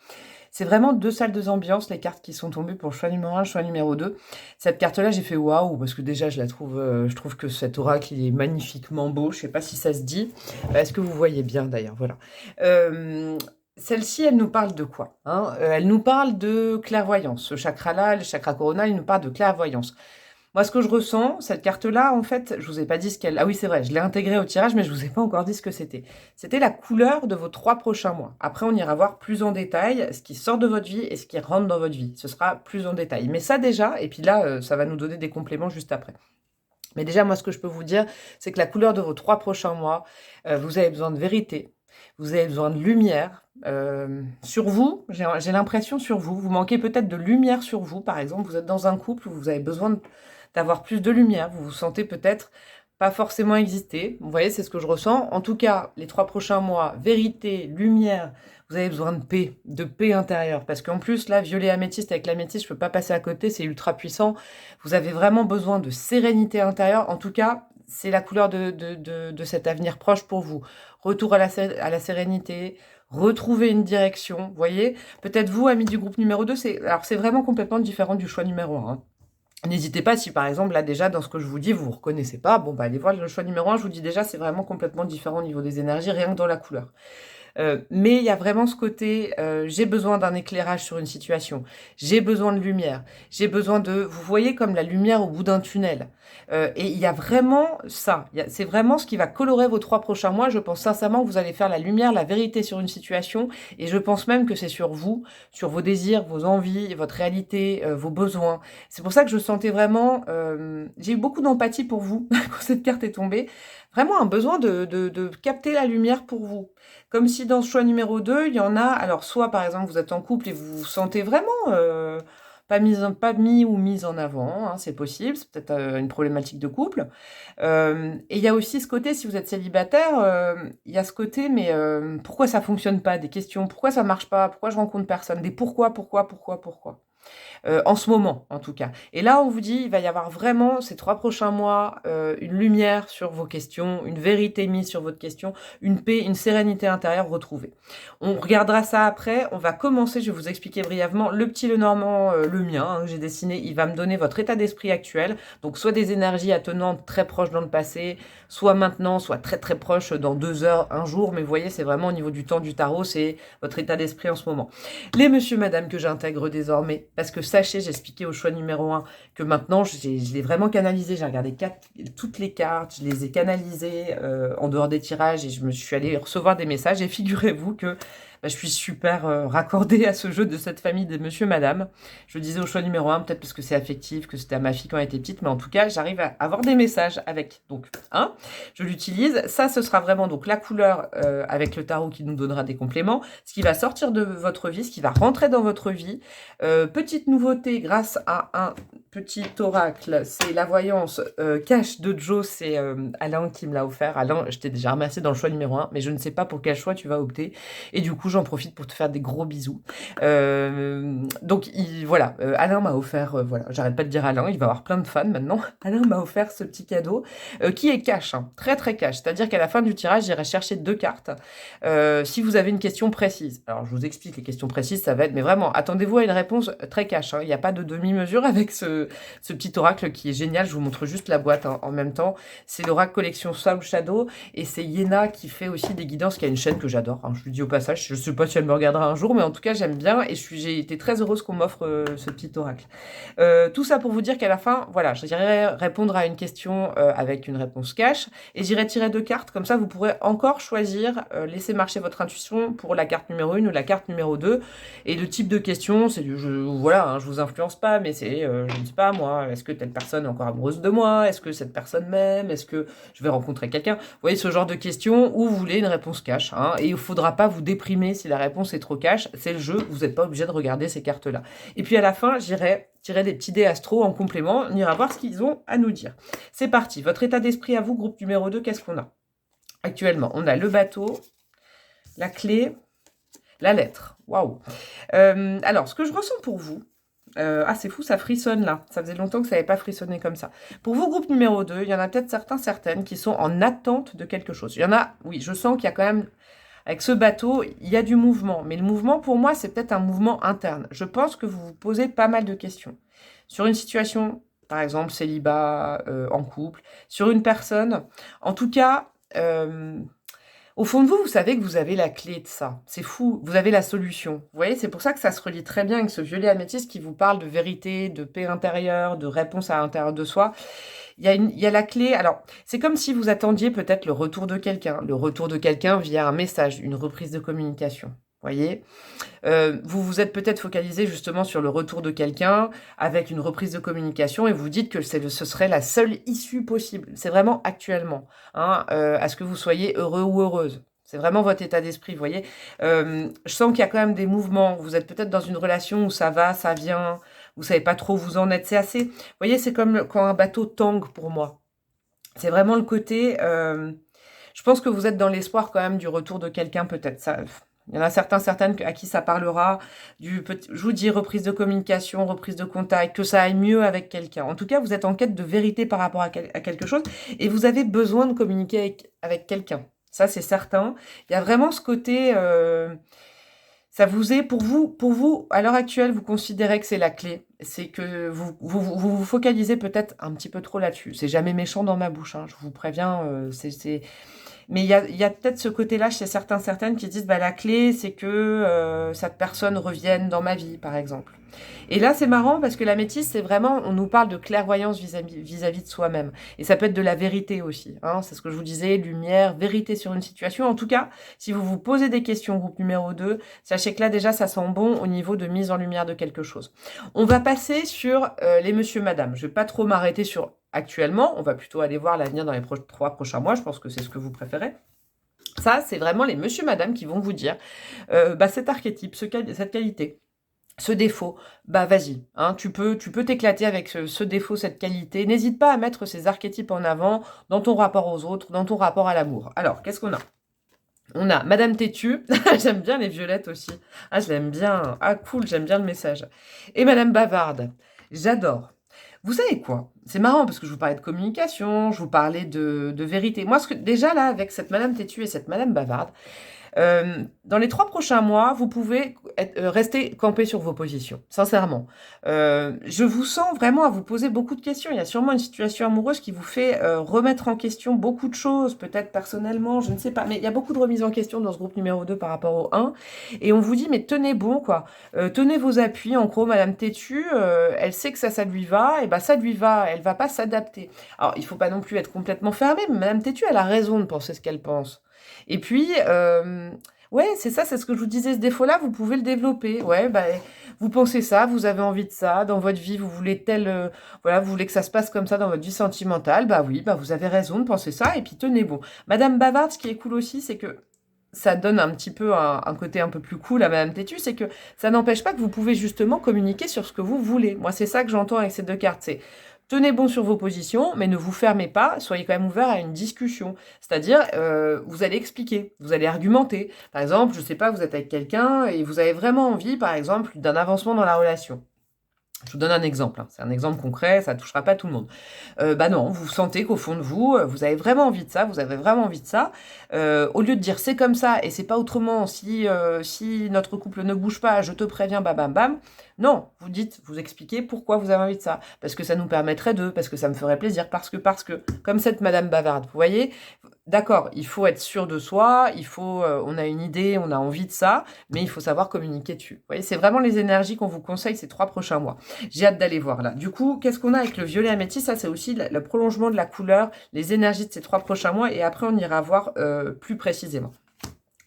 C'est vraiment 2 salles, 2 ambiances, les cartes qui sont tombées pour le choix numéro 1, choix numéro 2. Cette carte-là, j'ai fait waouh, parce que déjà, je trouve que cet oracle, il est magnifiquement beau. Je sais pas si ça se dit. Est-ce que vous voyez bien, d'ailleurs? Voilà. Celle-ci, elle nous parle de quoi, hein? Elle nous parle de clairvoyance. Ce chakra-là, le chakra coronal, il nous parle de clairvoyance. Moi, ce que je ressens, cette carte-là, en fait, je vous ai pas dit ce qu'elle... Ah oui, c'est vrai, je l'ai intégrée au tirage, mais je vous ai pas encore dit ce que c'était. C'était la couleur de vos 3 prochains mois. Après, on ira voir plus en détail ce qui sort de votre vie et ce qui rentre dans votre vie. Ce sera plus en détail. Mais ça déjà, et puis là, ça va nous donner des compléments juste après. Mais déjà, moi, ce que je peux vous dire, c'est que la couleur de vos 3 prochains mois, vous avez besoin de vérité, vous avez besoin de lumière. Sur vous, j'ai l'impression sur vous, vous manquez peut-être de lumière sur vous, par exemple, vous êtes dans un couple où vous avez besoin d'avoir plus de lumière, vous vous sentez peut-être pas forcément exister, vous voyez, c'est ce que je ressens. En tout cas, les 3 prochains mois, vérité, lumière, vous avez besoin de paix intérieure, parce qu'en plus, là, violet améthyste, avec l'améthyste, je peux pas passer à côté, c'est ultra puissant, vous avez vraiment besoin de sérénité intérieure, en tout cas, c'est la couleur de cet avenir proche pour vous. Retour à la sérénité, retrouver une direction, vous voyez. Peut-être vous, amis du groupe numéro 2, alors c'est vraiment complètement différent du choix numéro 1. N'hésitez pas, si par exemple, là déjà, dans ce que je vous dis, vous ne reconnaissez pas, bon, bah allez voir le choix numéro 1, je vous dis déjà, c'est vraiment complètement différent au niveau des énergies, rien que dans la couleur. Mais il y a vraiment ce côté, j'ai besoin d'un éclairage sur une situation, j'ai besoin de lumière, j'ai besoin de... Vous voyez comme la lumière au bout d'un tunnel. Et il y a vraiment ça, c'est vraiment ce qui va colorer vos 3 prochains mois. Je pense sincèrement que vous allez faire la lumière, la vérité sur une situation, et je pense même que c'est sur vous, sur vos désirs, vos envies, votre réalité, vos besoins. C'est pour ça que je sentais vraiment... j'ai eu beaucoup d'empathie pour vous quand cette carte est tombée. Vraiment un besoin de capter la lumière pour vous. Comme si dans ce choix numéro 2, il y en a... Alors, soit, par exemple, vous êtes en couple et vous vous sentez vraiment pas mis ou mise en avant, hein, c'est possible, c'est peut-être une problématique de couple. Et il y a aussi ce côté, si vous êtes célibataire, il y a ce côté, mais pourquoi ça fonctionne pas? Des questions, pourquoi ça marche pas? Pourquoi je rencontre personne? Des pourquoi? En ce moment, en tout cas. Et là, on vous dit, il va y avoir vraiment, ces 3 prochains mois, une lumière sur vos questions, une vérité mise sur votre question, une paix, une sérénité intérieure retrouvée. On regardera ça après. On va commencer, je vais vous expliquer brièvement, le petit Lenormand, le mien, hein, que j'ai dessiné, il va me donner votre état d'esprit actuel. Donc, soit des énergies attenantes très proches dans le passé, soit maintenant, soit très très proches dans 2 heures, 1 jour. Mais vous voyez, c'est vraiment au niveau du temps du tarot, c'est votre état d'esprit en ce moment. Les monsieur, madame que j'intègre désormais, parce que sachez, j'expliquais au choix numéro 1 que maintenant, je l'ai vraiment canalisé. J'ai regardé toutes les cartes, je les ai canalisées en dehors des tirages et je me suis allée recevoir des messages. Et figurez-vous que je suis super raccordée à ce jeu de cette famille des monsieur, madame. Je le disais au choix numéro 1, peut-être parce que c'est affectif, que c'était à ma fille quand elle était petite, mais en tout cas, j'arrive à avoir des messages avec. Donc, je l'utilise. Ça, ce sera vraiment donc la couleur avec le tarot qui nous donnera des compléments, ce qui va sortir de votre vie, ce qui va rentrer dans votre vie. Petite nouveauté grâce à un petit oracle, c'est la voyance cache de Joe, c'est Alain qui me l'a offert. Alain, je t'ai déjà remercié dans le choix numéro 1, mais je ne sais pas pour quel choix tu vas opter. Et du coup, j'en profite pour te faire des gros bisous. Donc, voilà, Alain m'a offert, voilà, j'arrête pas de dire Alain, il va avoir plein de fans maintenant. Alain m'a offert ce petit cadeau qui est cash, très très cash. C'est-à-dire qu'à la fin du tirage, j'irai chercher 2 cartes si vous avez une question précise. Alors, je vous explique les questions précises, ça va être, mais vraiment, attendez-vous à une réponse très cash. Il n'y a pas de demi-mesure avec ce petit oracle qui est génial. Je vous montre juste la boîte en même temps. C'est l'oracle collection Soul Shadow et c'est Yéna qui fait aussi des guidances, qui a une chaîne que j'adore. Je lui dis au passage, je ne sais pas si elle me regardera un jour, mais en tout cas, j'aime bien et j'ai été très heureuse qu'on m'offre ce petit oracle. Tout ça pour vous dire qu'à la fin, voilà, j'irai répondre à une question avec une réponse cash et j'irai tirer 2 cartes. Comme ça, vous pourrez encore choisir, laisser marcher votre intuition pour la carte numéro 1 ou la carte numéro 2. Et le type de question, c'est voilà, je vous influence pas, mais c'est, je ne sais pas moi, est-ce que telle personne est encore amoureuse de moi? Est-ce que cette personne m'aime? Est-ce que je vais rencontrer quelqu'un? Vous voyez, ce genre de questions où vous voulez une réponse cash. Et il ne faudra pas vous déprimer si la réponse est trop cash. C'est le jeu, vous n'êtes pas obligé de regarder ces cartes-là. Et puis à la fin, j'irai tirer des petits dés astro en complément. On ira voir ce qu'ils ont à nous dire. C'est parti. Votre état d'esprit à vous, groupe numéro 2, qu'est-ce qu'on a? Actuellement, on a le bateau, la clé, la lettre. Waouh. Alors, ce que je ressens pour vous, c'est fou, ça frissonne là. Ça faisait longtemps que ça n'avait pas frissonné comme ça. Pour vous, groupe numéro 2, il y en a peut-être certaines qui sont en attente de quelque chose. Il y en a, oui, je sens qu'il y a quand même, avec ce bateau, il y a du mouvement. Mais le mouvement, pour moi, c'est peut-être un mouvement interne. Je pense que vous vous posez pas mal de questions. Sur une situation, par exemple, célibat, en couple, sur une personne. En tout cas, au fond de vous, vous savez que vous avez la clé de ça. C'est fou, vous avez la solution. Vous voyez, c'est pour ça que ça se relie très bien avec ce violet améthyste qui vous parle de vérité, de paix intérieure, de réponse à l'intérieur de soi. Il y a la clé. Alors, c'est comme si vous attendiez peut-être le retour de quelqu'un via un message, une reprise de communication. Voyez, vous vous êtes peut-être focalisé justement sur le retour de quelqu'un avec une reprise de communication et vous dites que ce serait la seule issue possible. C'est vraiment actuellement, à ce que vous soyez heureux ou heureuse. C'est vraiment votre état d'esprit, vous voyez. Je sens qu'il y a quand même des mouvements. Vous êtes peut-être dans une relation où ça va, ça vient. Vous savez pas trop où vous en êtes. C'est assez... Vous voyez, c'est comme quand un bateau tangue pour moi. C'est vraiment le côté... je pense que vous êtes dans l'espoir quand même du retour de quelqu'un peut-être. Ça... Il y en a certaines à qui ça parlera. Je vous dis reprise de communication, reprise de contact, que ça aille mieux avec quelqu'un. En tout cas, vous êtes en quête de vérité par rapport à quelque chose et vous avez besoin de communiquer avec quelqu'un. Ça, c'est certain. Il y a vraiment ce côté... ça vous est, pour vous, à l'heure actuelle, vous considérez que c'est la clé. C'est que vous focalisez peut-être un petit peu trop là-dessus. C'est jamais méchant dans ma bouche, je vous préviens. Mais il y a peut-être ce côté-là chez certaines qui disent la clé, c'est que cette personne revienne dans ma vie, par exemple. Et là, c'est marrant parce que la métisse, c'est vraiment, on nous parle de clairvoyance vis-à-vis de soi-même. Et ça peut être de la vérité aussi. C'est ce que je vous disais, lumière, vérité sur une situation. En tout cas, si vous vous posez des questions, groupe numéro 2, sachez que là, déjà, ça sent bon au niveau de mise en lumière de quelque chose. On va passer sur les monsieur, madame. Je ne vais pas trop m'arrêter sur actuellement. On va plutôt aller voir l'avenir dans les 3 prochains mois. Je pense que c'est ce que vous préférez. Ça, c'est vraiment les monsieur, madame qui vont vous dire cet archétype, cette qualité. Ce défaut, vas-y, tu peux t'éclater avec ce défaut, cette qualité. N'hésite pas à mettre ces archétypes en avant dans ton rapport aux autres, dans ton rapport à l'amour. Alors, qu'est-ce qu'on a? On a Madame Têtue, j'aime bien les violettes aussi. Je l'aime bien. Cool, j'aime bien le message. Et Madame Bavarde, j'adore. Vous savez quoi? C'est marrant parce que je vous parlais de communication, je vous parlais de vérité. Moi, déjà là, avec cette Madame Têtue et cette Madame Bavarde, dans les 3 prochains mois, vous pouvez rester campé sur vos positions, sincèrement. Je vous sens vraiment à vous poser beaucoup de questions. Il y a sûrement une situation amoureuse qui vous fait remettre en question beaucoup de choses, peut-être personnellement, je ne sais pas. Mais il y a beaucoup de remises en question dans ce groupe numéro 2 par rapport au 1. Et on vous dit, mais tenez bon, quoi. Tenez vos appuis. En gros, Madame Têtue, elle sait que ça lui va. Et ben ça lui va. Elle va pas s'adapter. Alors, il faut pas non plus être complètement fermé, mais Madame Têtue, elle a raison de penser ce qu'elle pense. Et puis, ouais, c'est ça, c'est ce que je vous disais, ce défaut-là, vous pouvez le développer. Ouais, bah, vous pensez ça, vous avez envie de ça, dans votre vie, vous voulez voilà, vous voulez que ça se passe comme ça dans votre vie sentimentale, bah oui, bah vous avez raison de penser ça, et puis tenez bon. Madame Bavarde, ce qui est cool aussi, c'est que ça donne un petit peu un côté un peu plus cool à Madame Têtue, c'est que ça n'empêche pas que vous pouvez justement communiquer sur ce que vous voulez. Moi, c'est ça que j'entends avec ces 2 cartes, c'est tenez bon sur vos positions, mais ne vous fermez pas, soyez quand même ouvert à une discussion. C'est-à-dire, vous allez expliquer, vous allez argumenter. Par exemple, je sais pas, vous êtes avec quelqu'un et vous avez vraiment envie, par exemple, d'un avancement dans la relation. Je vous donne un exemple, hein. C'est un exemple concret, ça touchera pas tout le monde. Bah non, vous sentez qu'au fond de vous, vous avez vraiment envie de ça, vous avez vraiment envie de ça. Au lieu de dire c'est comme ça et c'est pas autrement, si notre couple ne bouge pas, je te préviens, bam bam bam. Non, vous dites, vous expliquez pourquoi vous avez envie de ça. Parce que ça nous permettrait parce que ça me ferait plaisir, parce que, comme cette Madame Bavarde, vous voyez. D'accord, il faut être sûr de soi, on a une idée, on a envie de ça, mais il faut savoir communiquer dessus. Vous voyez, c'est vraiment les énergies qu'on vous conseille ces 3 prochains mois. J'ai hâte d'aller voir là. Du coup, qu'est-ce qu'on a avec le violet améthyste? Ça, c'est aussi le prolongement de la couleur, les énergies de ces 3 prochains mois, et après, on ira voir plus précisément.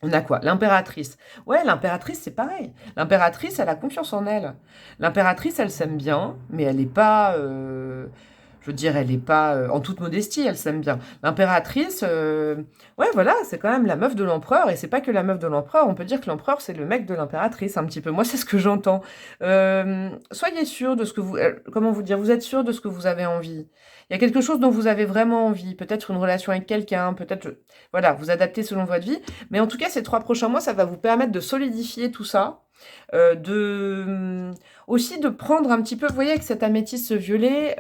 On a quoi? L'impératrice. Ouais, l'impératrice, c'est pareil. L'impératrice, elle a confiance en elle. L'impératrice, elle s'aime bien, mais elle n'est pas... je veux dire, elle n'est pas en toute modestie, elle s'aime bien. L'impératrice, ouais, voilà, c'est quand même la meuf de l'empereur, et c'est pas que la meuf de l'empereur, on peut dire que l'empereur, c'est le mec de l'impératrice, un petit peu. Moi, c'est ce que j'entends. Soyez sûr de ce que comment vous dire, vous êtes sûr de ce que vous avez envie. Il y a quelque chose dont vous avez vraiment envie, peut-être une relation avec quelqu'un, peut-être, voilà, vous adaptez selon votre vie, mais en tout cas, ces 3 prochains mois, ça va vous permettre de solidifier tout ça, aussi de prendre un petit peu, vous voyez, avec cet améthyste violet,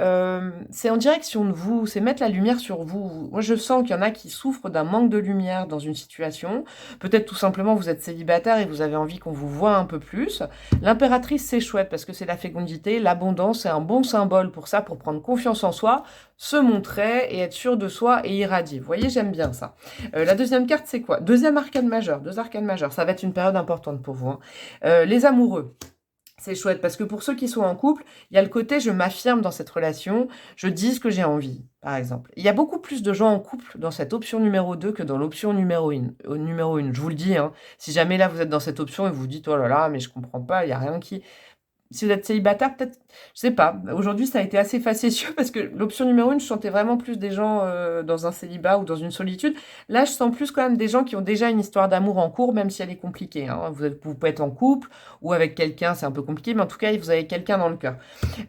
c'est en direction de vous, c'est mettre la lumière sur vous. Moi, je sens qu'il y en a qui souffrent d'un manque de lumière dans une situation. Peut-être tout simplement vous êtes célibataire et vous avez envie qu'on vous voit un peu plus. L'impératrice, c'est chouette parce que c'est la fécondité, l'abondance, c'est un bon symbole pour ça, pour prendre confiance en soi, se montrer et être sûr de soi et irradier. Vous voyez, j'aime bien ça. La deuxième carte, c'est quoi? Deuxième arcane majeur, 2 arcanes majeures. Ça va être une période importante pour vous, hein. Les amoureux. C'est chouette parce que pour ceux qui sont en couple, il y a le côté je m'affirme dans cette relation, je dis ce que j'ai envie, par exemple. Il y a beaucoup plus de gens en couple dans cette option numéro 2 que dans l'option numéro 1. Je vous le dis, hein, si jamais là vous êtes dans cette option et vous vous dites oh là là, mais je comprends pas, il n'y a rien qui... Si vous êtes célibataire, peut-être, je sais pas. Aujourd'hui, ça a été assez facétieux parce que l'option numéro 1, je sentais vraiment plus des gens dans un célibat ou dans une solitude. Là, je sens plus quand même des gens qui ont déjà une histoire d'amour en cours, même si elle est compliquée, hein. Vous pouvez être en couple ou avec quelqu'un, c'est un peu compliqué, mais en tout cas, vous avez quelqu'un dans le cœur.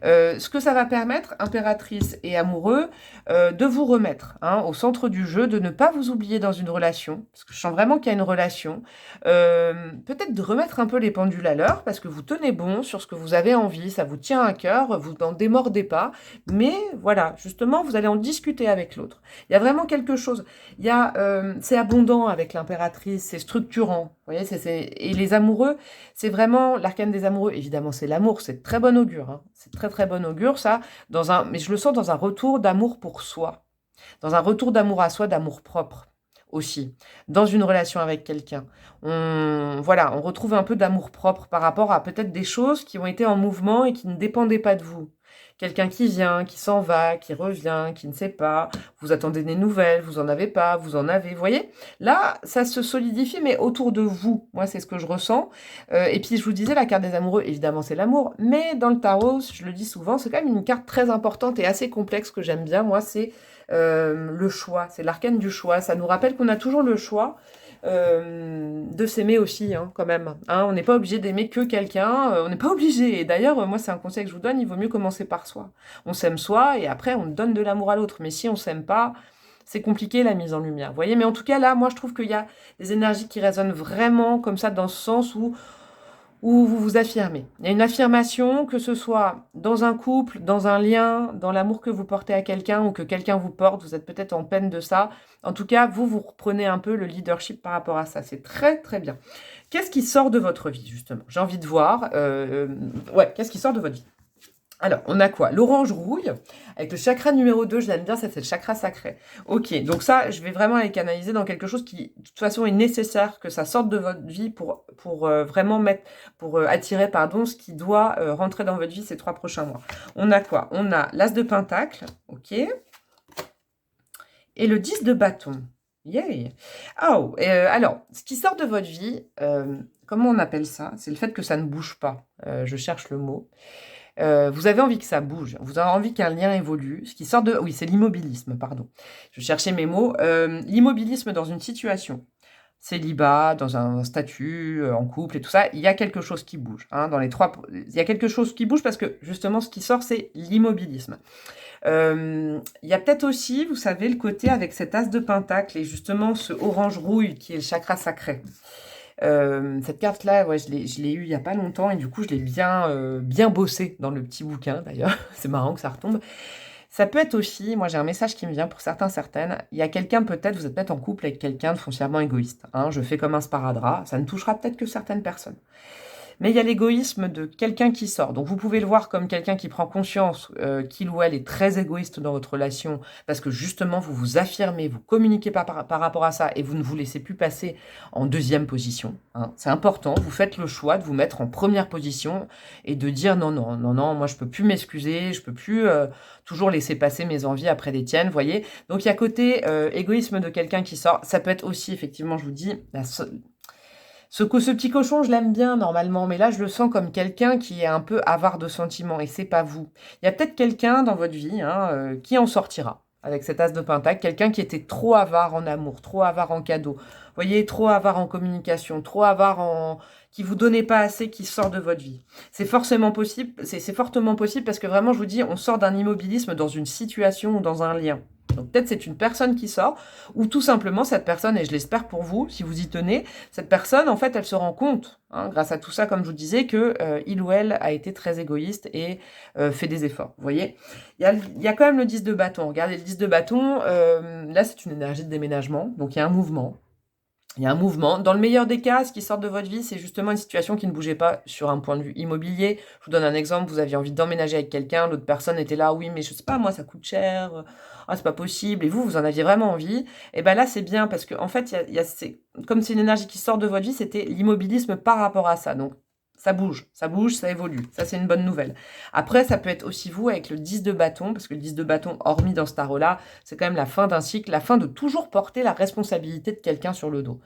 Ce que ça va permettre, impératrice et amoureux, de vous remettre, hein, au centre du jeu, de ne pas vous oublier dans une relation, parce que je sens vraiment qu'il y a une relation. Peut-être de remettre un peu les pendules à l'heure, parce que vous tenez bon sur ce que vous avez envie, ça vous tient à cœur, vous n'en démordez pas, mais voilà, justement, vous allez en discuter avec l'autre. Il y a vraiment quelque chose, c'est abondant avec l'impératrice, c'est structurant, vous voyez, et les amoureux, c'est vraiment l'arcane des amoureux, évidemment, c'est l'amour, c'est très bon augure, hein. C'est très très bon augure, ça, mais je le sens dans un retour d'amour pour soi, dans un retour d'amour à soi, d'amour propre aussi, dans une relation avec quelqu'un. On retrouve un peu d'amour propre par rapport à peut-être des choses qui ont été en mouvement et qui ne dépendaient pas de vous. Quelqu'un qui vient, qui s'en va, qui revient, qui ne sait pas, vous attendez des nouvelles, vous en avez pas, vous en avez, vous voyez? Là, ça se solidifie, mais autour de vous. Moi, c'est ce que je ressens. Et puis, je vous disais, la carte des amoureux, évidemment, c'est l'amour, mais dans le tarot, je le dis souvent, c'est quand même une carte très importante et assez complexe que j'aime bien. Moi, c'est le choix, c'est l'arcane du choix. Ça nous rappelle qu'on a toujours le choix de s'aimer aussi, hein, quand même. Hein, on n'est pas obligé d'aimer que quelqu'un, on n'est pas obligé. Et d'ailleurs, moi, c'est un conseil que je vous donne, il vaut mieux commencer par soi. On s'aime soi et après, on donne de l'amour à l'autre. Mais si on s'aime pas, c'est compliqué la mise en lumière. Vous voyez, mais en tout cas, là, moi, je trouve qu'il y a des énergies qui résonnent vraiment comme ça, dans ce sens où vous vous affirmez. Il y a une affirmation, que ce soit dans un couple, dans un lien, dans l'amour que vous portez à quelqu'un ou que quelqu'un vous porte, vous êtes peut-être en peine de ça. En tout cas, vous reprenez un peu le leadership par rapport à ça. C'est très, très bien. Qu'est-ce qui sort de votre vie, justement? J'ai envie de voir. Ouais, qu'est-ce qui sort de votre vie? Alors, on a quoi? L'orange rouille, avec le chakra numéro 2, je l'aime bien, ça c'est le chakra sacré. Ok, donc ça, je vais vraiment aller canaliser dans quelque chose qui, de toute façon, est nécessaire, que ça sorte de votre vie pour vraiment mettre, pour attirer, pardon, ce qui doit rentrer dans votre vie ces 3 prochains mois. On a quoi? On a l'as de pentacle, ok, et le 10 de bâton. Yay! Oh, alors, ce qui sort de votre vie, comment on appelle ça? C'est le fait que ça ne bouge pas. Je cherche le mot. Vous avez envie que ça bouge, vous avez envie qu'un lien évolue. Ce qui sort de... Oui, c'est l'immobilisme, pardon. Je cherchais mes mots. L'immobilisme dans une situation, célibat, dans un statut, en couple et tout ça, il y a quelque chose qui bouge. Hein, dans les 3... Il y a quelque chose qui bouge parce que, justement, ce qui sort, c'est l'immobilisme. Il y a peut-être aussi, vous savez, le côté avec cet as de pentacle et justement ce orange rouille qui est le chakra sacré. Cette carte-là, ouais, je l'ai eue il n'y a pas longtemps et du coup, je l'ai bien bossée dans le petit bouquin d'ailleurs. C'est marrant que ça retombe. Ça peut être aussi, moi j'ai un message qui me vient pour certains, certaines. Il y a quelqu'un peut-être, vous êtes peut-être en couple avec quelqu'un de foncièrement égoïste. Hein, je fais comme un sparadrap, ça ne touchera peut-être que certaines personnes. Mais il y a l'égoïsme de quelqu'un qui sort. Donc vous pouvez le voir comme quelqu'un qui prend conscience qu'il ou elle est très égoïste dans votre relation parce que justement vous vous affirmez, vous communiquez par rapport à ça et vous ne vous laissez plus passer en deuxième position. Hein. C'est important, vous faites le choix de vous mettre en première position et de dire non, non, non, non, moi je peux plus m'excuser, je peux plus toujours laisser passer mes envies après les tiennes, voyez. Donc il y a côté égoïsme de quelqu'un qui sort. Ça peut être aussi, effectivement, je vous dis, ce petit cochon, je l'aime bien normalement, mais là, je le sens comme quelqu'un qui est un peu avare de sentiments, et c'est pas vous. Il y a peut-être quelqu'un dans votre vie qui en sortira, avec cet as de pentacle, quelqu'un qui était trop avare en amour, trop avare en cadeaux, vous voyez, trop avare en communication, trop avare qui vous donnait pas assez, qui sort de votre vie. C'est forcément possible, c'est fortement possible, parce que vraiment, je vous dis, on sort d'un immobilisme dans une situation ou dans un lien. Donc peut-être c'est une personne qui sort, ou tout simplement cette personne, et je l'espère pour vous, si vous y tenez, cette personne, en fait, elle se rend compte, hein, grâce à tout ça, comme je vous disais, que il ou elle a été très égoïste et fait des efforts. Vous voyez, il y a quand même le 10 de bâton. Regardez, le 10 de bâton, là, c'est une énergie de déménagement, donc il y a un mouvement. Il y a un mouvement. Dans le meilleur des cas, ce qui sort de votre vie, c'est justement une situation qui ne bougeait pas sur un point de vue immobilier. Je vous donne un exemple, vous aviez envie d'emménager avec quelqu'un, l'autre personne était là, oui, mais je sais pas, moi, ça coûte cher, ah, c'est pas possible, et vous en aviez vraiment envie. Et ben là, c'est bien, parce que en fait, comme c'est une énergie qui sort de votre vie, c'était l'immobilisme par rapport à ça. Donc, ça bouge, ça évolue. Ça, c'est une bonne nouvelle. Après, ça peut être aussi vous avec le 10 de bâton, parce que le 10 de bâton, hormis dans ce tarot-là, c'est quand même la fin d'un cycle, la fin de toujours porter la responsabilité de quelqu'un sur le dos.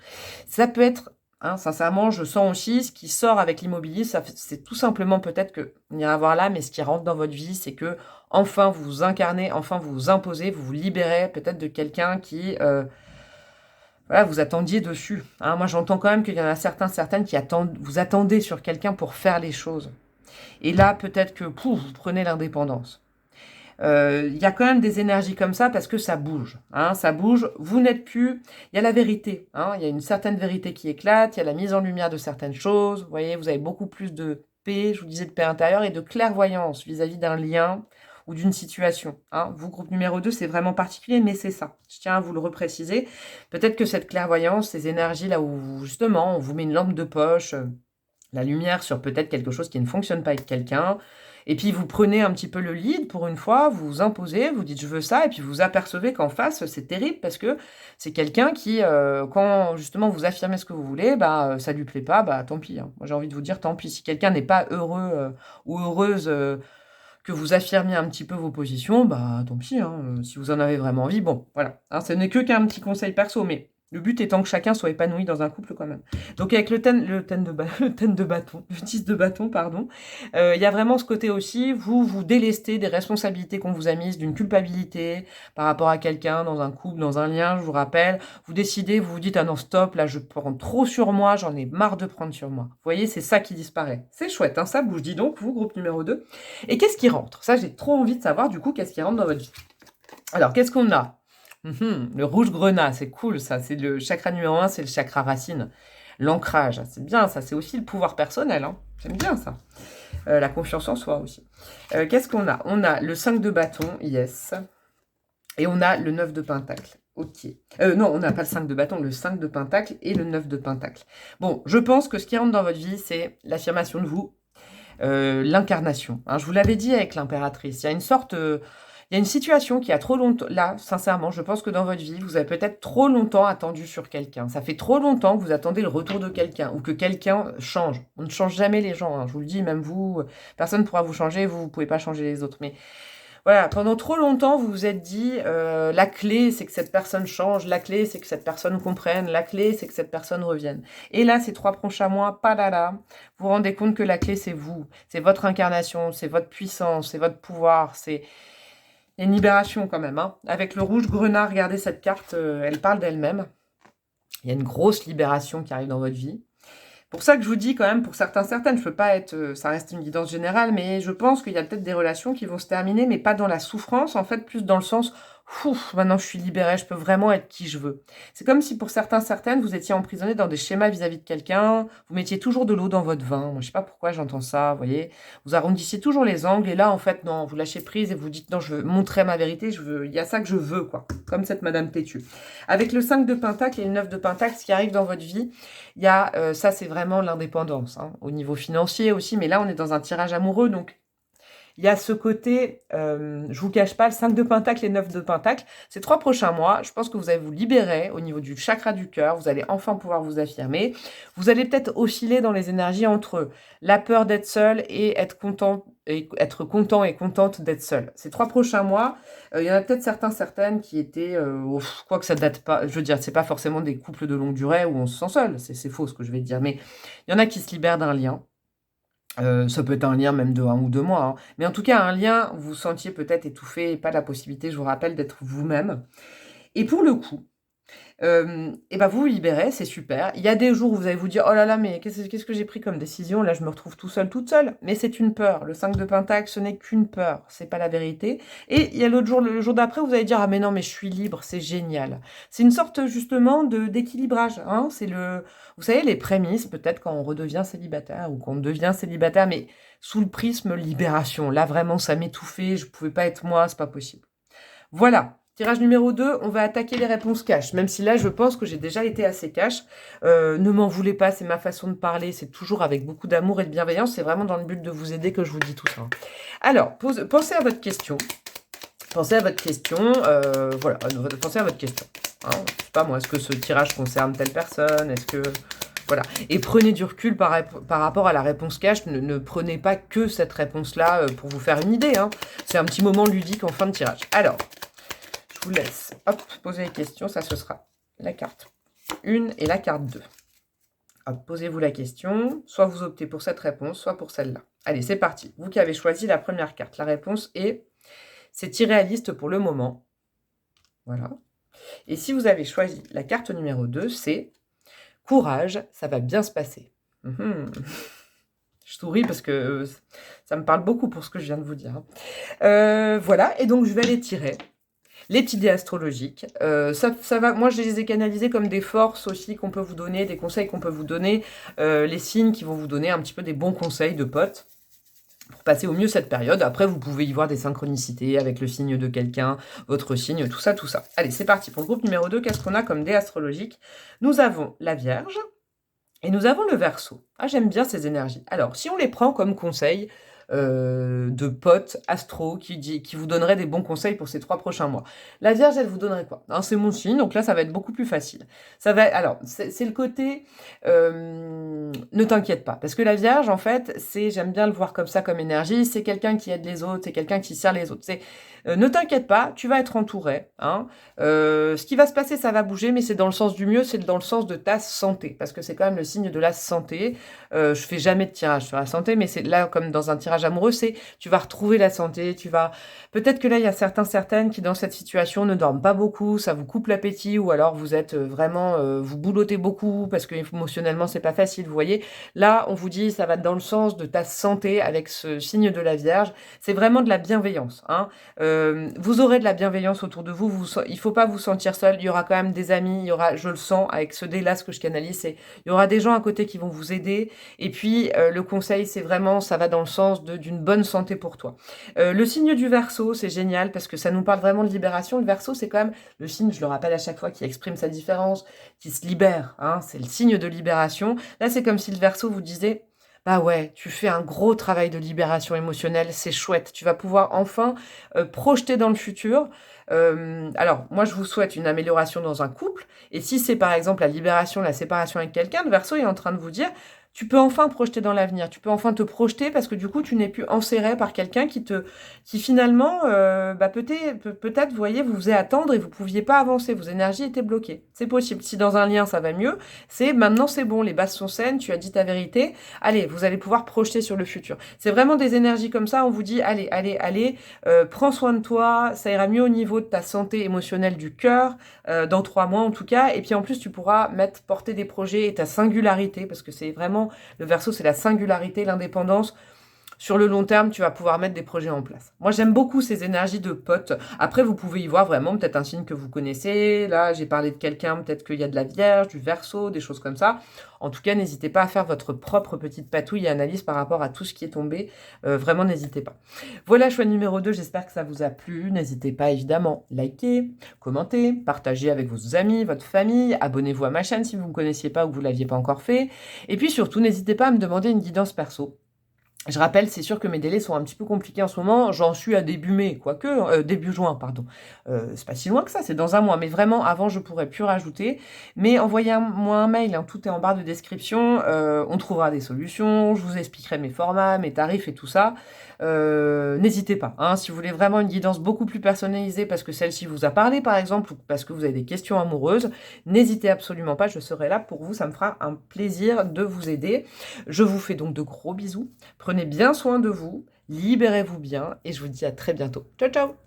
Ça peut être, hein, sincèrement, je sens aussi, ce qui sort avec l'immobilisme, c'est tout simplement peut-être que, il y a à voir là, mais ce qui rentre dans votre vie, c'est que, enfin, vous vous incarnez, enfin, vous vous imposez, vous vous libérez peut-être de quelqu'un qui... voilà, vous attendiez dessus. Hein. Moi, j'entends quand même qu'il y en a certaines qui attendent, vous attendez sur quelqu'un pour faire les choses. Et là, peut-être que vous prenez l'indépendance. Il y a quand même des énergies comme ça parce que ça bouge. Hein, ça bouge. Vous n'êtes plus... Il y a la vérité. Hein, il y a une certaine vérité qui éclate. Il y a la mise en lumière de certaines choses. Vous voyez, vous avez beaucoup plus de paix, je vous disais, de paix intérieure et de clairvoyance vis-à-vis d'un lien ou d'une situation. Hein. Vous, groupe numéro 2, c'est vraiment particulier, mais c'est ça. Je tiens à vous le repréciser. Peut-être que cette clairvoyance, ces énergies là où, justement, on vous met une lampe de poche, la lumière sur peut-être quelque chose qui ne fonctionne pas avec quelqu'un, et puis vous prenez un petit peu le lead pour une fois, vous vous imposez, vous dites je veux ça, et puis vous apercevez qu'en face, c'est terrible, parce que c'est quelqu'un qui, quand justement vous affirmez ce que vous voulez, bah ça lui plaît pas, bah tant pis. Hein. Moi j'ai envie de vous dire tant pis. Si quelqu'un n'est pas heureux ou heureuse... que vous affirmiez un petit peu vos positions, bah tant pis, hein, si vous en avez vraiment envie, bon, voilà. Hein, ce n'est qu'un petit conseil perso, mais le but étant que chacun soit épanoui dans un couple quand même. Donc avec le ten de bâton, le 10 de bâton, pardon, il y a vraiment ce côté aussi, vous délestez des responsabilités qu'on vous a mises, d'une culpabilité par rapport à quelqu'un, dans un couple, dans un lien, je vous rappelle, vous décidez, vous vous dites, ah non, stop, là je prends trop sur moi, j'en ai marre de prendre sur moi. Vous voyez, c'est ça qui disparaît. C'est chouette, hein, ça bouge, dis donc, vous, groupe numéro 2. Et qu'est-ce qui rentre? Ça, j'ai trop envie de savoir, du coup, qu'est-ce qui rentre dans votre vie. Alors, qu'est-ce qu'on a? Le rouge grenat, c'est cool, ça. C'est le chakra numéro 1, c'est le chakra racine. L'ancrage, c'est bien, ça. C'est aussi le pouvoir personnel. Hein. J'aime bien ça. La confiance en soi aussi. Qu'est-ce qu'on a? On a le 5 de bâton, yes. Et on a le 9 de pentacle. Ok. Non, on n'a pas le 5 de bâton, le 5 de pentacle et le 9 de pentacle. Bon, je pense que ce qui rentre dans votre vie, c'est l'affirmation de vous, l'incarnation. Hein, je vous l'avais dit avec l'impératrice. Il y a une sorte... il y a une situation qui a trop longtemps... Là, sincèrement, je pense que dans votre vie, vous avez peut-être trop longtemps attendu sur quelqu'un. Ça fait trop longtemps que vous attendez le retour de quelqu'un ou que quelqu'un change. On ne change jamais les gens, hein, je vous le dis, même vous, personne ne pourra vous changer, vous ne pouvez pas changer les autres. Mais voilà, pendant trop longtemps, vous vous êtes dit, la clé, c'est que cette personne change, la clé, c'est que cette personne comprenne, la clé, c'est que cette personne revienne. Et là, ces 3 prochains mois, padala, vous vous rendez compte que la clé, c'est vous. C'est votre incarnation, c'est votre puissance, c'est votre pouvoir, c'est... Il y a une libération quand même. Hein. Avec le rouge grenat, regardez cette carte, elle parle d'elle-même. Il y a une grosse libération qui arrive dans votre vie. Pour ça que je vous dis quand même, pour certaines, je peux pas être, ça reste une guidance générale, mais je pense qu'il y a peut-être des relations qui vont se terminer, mais pas dans la souffrance, en fait, plus dans le sens, ouf, maintenant je suis libérée, je peux vraiment être qui je veux. C'est comme si pour certaines, vous étiez emprisonné dans des schémas vis-à-vis de quelqu'un, vous mettiez toujours de l'eau dans votre vin, moi je sais pas pourquoi j'entends ça, vous voyez, vous arrondissiez toujours les angles, et là en fait non, vous lâchez prise et vous dites non, je veux montrer ma vérité, il y a ça que je veux, quoi, comme cette Madame Têtue. Avec le 5 de Pentacle et le 9 de Pentacle, ce qui arrive dans votre vie, il y a, ça c'est vraiment l'indépendance, hein, au niveau financier aussi, mais là on est dans un tirage amoureux, donc il y a ce côté, je vous cache pas, le 5 de Pentacle et 9 de Pentacle, ces 3 prochains mois, je pense que vous allez vous libérer au niveau du chakra du cœur, vous allez enfin pouvoir vous affirmer, vous allez peut-être osciller dans les énergies entre la peur d'être seul et être content et contente d'être seul. Ces 3 prochains mois, il y en a peut-être certaines qui étaient, quoi que ça date pas, je veux dire, c'est pas forcément des couples de longue durée où on se sent seul, c'est faux ce que je vais dire, mais il y en a qui se libèrent d'un lien. Ça peut être un lien même de 1 ou 2 mois, hein. Mais en tout cas, un lien où vous vous sentiez peut-être étouffé et pas la possibilité, je vous rappelle, d'être vous-même. Et pour le coup, et ben vous vous libérez, c'est super. Il y a des jours où vous allez vous dire: «Oh là là, mais qu'est-ce que j'ai pris comme décision? Là, je me retrouve tout seul, toute seule». Mais c'est une peur. Le 5 de Pentacle, ce n'est qu'une peur, c'est pas la vérité. Et il y a l'autre jour, le jour d'après, vous allez dire: «Ah mais non, mais je suis libre, c'est génial». C'est une sorte justement d'équilibrage, hein. C'est vous savez, les prémices, peut-être quand on redevient célibataire ou qu'on devient célibataire, mais sous le prisme libération. Là, vraiment, ça m'étouffait, je pouvais pas être moi, c'est pas possible. Voilà. Tirage numéro 2, on va attaquer les réponses cash. Même si là, je pense que j'ai déjà été assez cash. Ne m'en voulez pas, c'est ma façon de parler. C'est toujours avec beaucoup d'amour et de bienveillance. C'est vraiment dans le but de vous aider que je vous dis tout ça. Alors, pensez à votre question. Pensez à votre question. Voilà, pensez à votre question. Hein, je sais pas moi, est-ce que ce tirage concerne telle personne? Est-ce que... Voilà. Et prenez du recul par rapport à la réponse cash. Ne prenez pas que cette réponse-là pour vous faire une idée. Hein. C'est un petit moment ludique en fin de tirage. Alors... je vous laisse, hop, poser les questions, ça ce sera la carte 1 et la carte 2. Hop, posez-vous la question, soit vous optez pour cette réponse, soit pour celle-là. Allez, c'est parti. Vous qui avez choisi la première carte, la réponse est, c'est irréaliste pour le moment. Voilà. Et si vous avez choisi la carte numéro 2, c'est courage, ça va bien se passer. Je souris parce que ça me parle beaucoup pour ce que je viens de vous dire. Voilà, et donc je vais les tirer. Les petits dés astrologiques, ça va. Moi, je les ai canalisés comme des forces aussi qu'on peut vous donner, des conseils qu'on peut vous donner, les signes qui vont vous donner un petit peu des bons conseils de potes pour passer au mieux cette période. Après, vous pouvez y voir des synchronicités avec le signe de quelqu'un, votre signe, tout ça, tout ça. Allez, c'est parti. Pour le groupe numéro 2, qu'est-ce qu'on a comme dés astrologiques? Nous avons la Vierge et nous avons le Verseau. Ah, j'aime bien ces énergies. Alors, si on les prend comme conseils, de potes astro qui vous donnerait des bons conseils pour ces 3 prochains mois. La Vierge, elle vous donnerait quoi? Hein, c'est mon signe, donc là, ça va être beaucoup plus facile. Ça va, alors, c'est le côté, ne t'inquiète pas, parce que la Vierge, en fait, j'aime bien le voir comme ça, comme énergie, c'est quelqu'un qui aide les autres, c'est quelqu'un qui sert les autres. C'est, ne t'inquiète pas, tu vas être entouré. Hein. Ce qui va se passer, ça va bouger, mais c'est dans le sens du mieux, c'est dans le sens de ta santé, parce que c'est quand même le signe de la santé. Je fais jamais de tirage sur la santé, mais c'est là, comme dans un tirage amoureux, c'est tu vas retrouver la santé, tu vas... Peut-être que là, il y a certaines qui, dans cette situation, ne dorment pas beaucoup, ça vous coupe l'appétit, ou alors vous êtes vraiment... vous boulottez beaucoup, parce que émotionnellement, c'est pas facile, vous voyez. Là, on vous dit, ça va dans le sens de ta santé, avec ce signe de la Vierge. C'est vraiment de la bienveillance. Hein. Vous aurez de la bienveillance autour de vous, il faut pas vous sentir seul, il y aura quand même des amis, il y aura, je le sens, avec ce dé-là, ce que je canalise, c'est il y aura des gens à côté qui vont vous aider, et puis le conseil, c'est vraiment, ça va dans le sens d'une bonne santé pour toi. Le signe du Verseau, c'est génial parce que ça nous parle vraiment de libération. Le Verseau, c'est quand même le signe, je le rappelle à chaque fois, qui exprime sa différence, qui se libère, hein, c'est le signe de libération. Là, c'est comme si le Verseau vous disait: bah ouais, tu fais un gros travail de libération émotionnelle, c'est chouette. Tu vas pouvoir enfin projeter dans le futur. Alors, moi, je vous souhaite une amélioration dans un couple. Et si c'est par exemple la libération, la séparation avec quelqu'un, le Verseau est en train de vous dire: tu peux enfin projeter dans l'avenir. Tu peux enfin te projeter parce que du coup, tu n'es plus enserré par quelqu'un qui finalement, peut-être, vous voyez, vous faisait attendre et vous pouviez pas avancer. Vos énergies étaient bloquées. C'est possible. Si dans un lien, ça va mieux, c'est maintenant, c'est bon. Les bases sont saines. Tu as dit ta vérité. Allez, vous allez pouvoir projeter sur le futur. C'est vraiment des énergies comme ça. On vous dit, allez, prends soin de toi. Ça ira mieux au niveau de ta santé émotionnelle du cœur, dans 3 mois en tout cas. Et puis en plus, tu pourras porter des projets et ta singularité, parce que c'est vraiment, le Verseau, c'est la singularité, l'indépendance. Sur le long terme, tu vas pouvoir mettre des projets en place. Moi, j'aime beaucoup ces énergies de potes. Après, vous pouvez y voir vraiment peut-être un signe que vous connaissez. Là, j'ai parlé de quelqu'un, peut-être qu'il y a de la Vierge, du Verseau, des choses comme ça. En tout cas, n'hésitez pas à faire votre propre petite patouille et analyse par rapport à tout ce qui est tombé. Vraiment, n'hésitez pas. Voilà, choix numéro 2. J'espère que ça vous a plu. N'hésitez pas, évidemment, liker, commenter, partager avec vos amis, votre famille. Abonnez-vous à ma chaîne si vous ne me connaissiez pas ou que vous ne l'aviez pas encore fait. Et puis surtout, n'hésitez pas à me demander une guidance perso. Je rappelle, c'est sûr que mes délais sont un petit peu compliqués en ce moment. J'en suis à début mai, quoique, début juin, pardon. C'est pas si loin que ça, c'est dans un mois. Mais vraiment, avant, je pourrais plus rajouter. Mais envoyez-moi un mail, hein, tout est en barre de description. On trouvera des solutions. Je vous expliquerai mes formats, mes tarifs et tout ça. N'hésitez pas, hein, si vous voulez vraiment une guidance beaucoup plus personnalisée parce que celle-ci vous a parlé, par exemple, ou parce que vous avez des questions amoureuses, n'hésitez absolument pas, je serai là pour vous. Ça me fera un plaisir de vous aider. Je vous fais donc de gros bisous. Prenez bien soin de vous, libérez-vous bien et je vous dis à très bientôt. Ciao, ciao!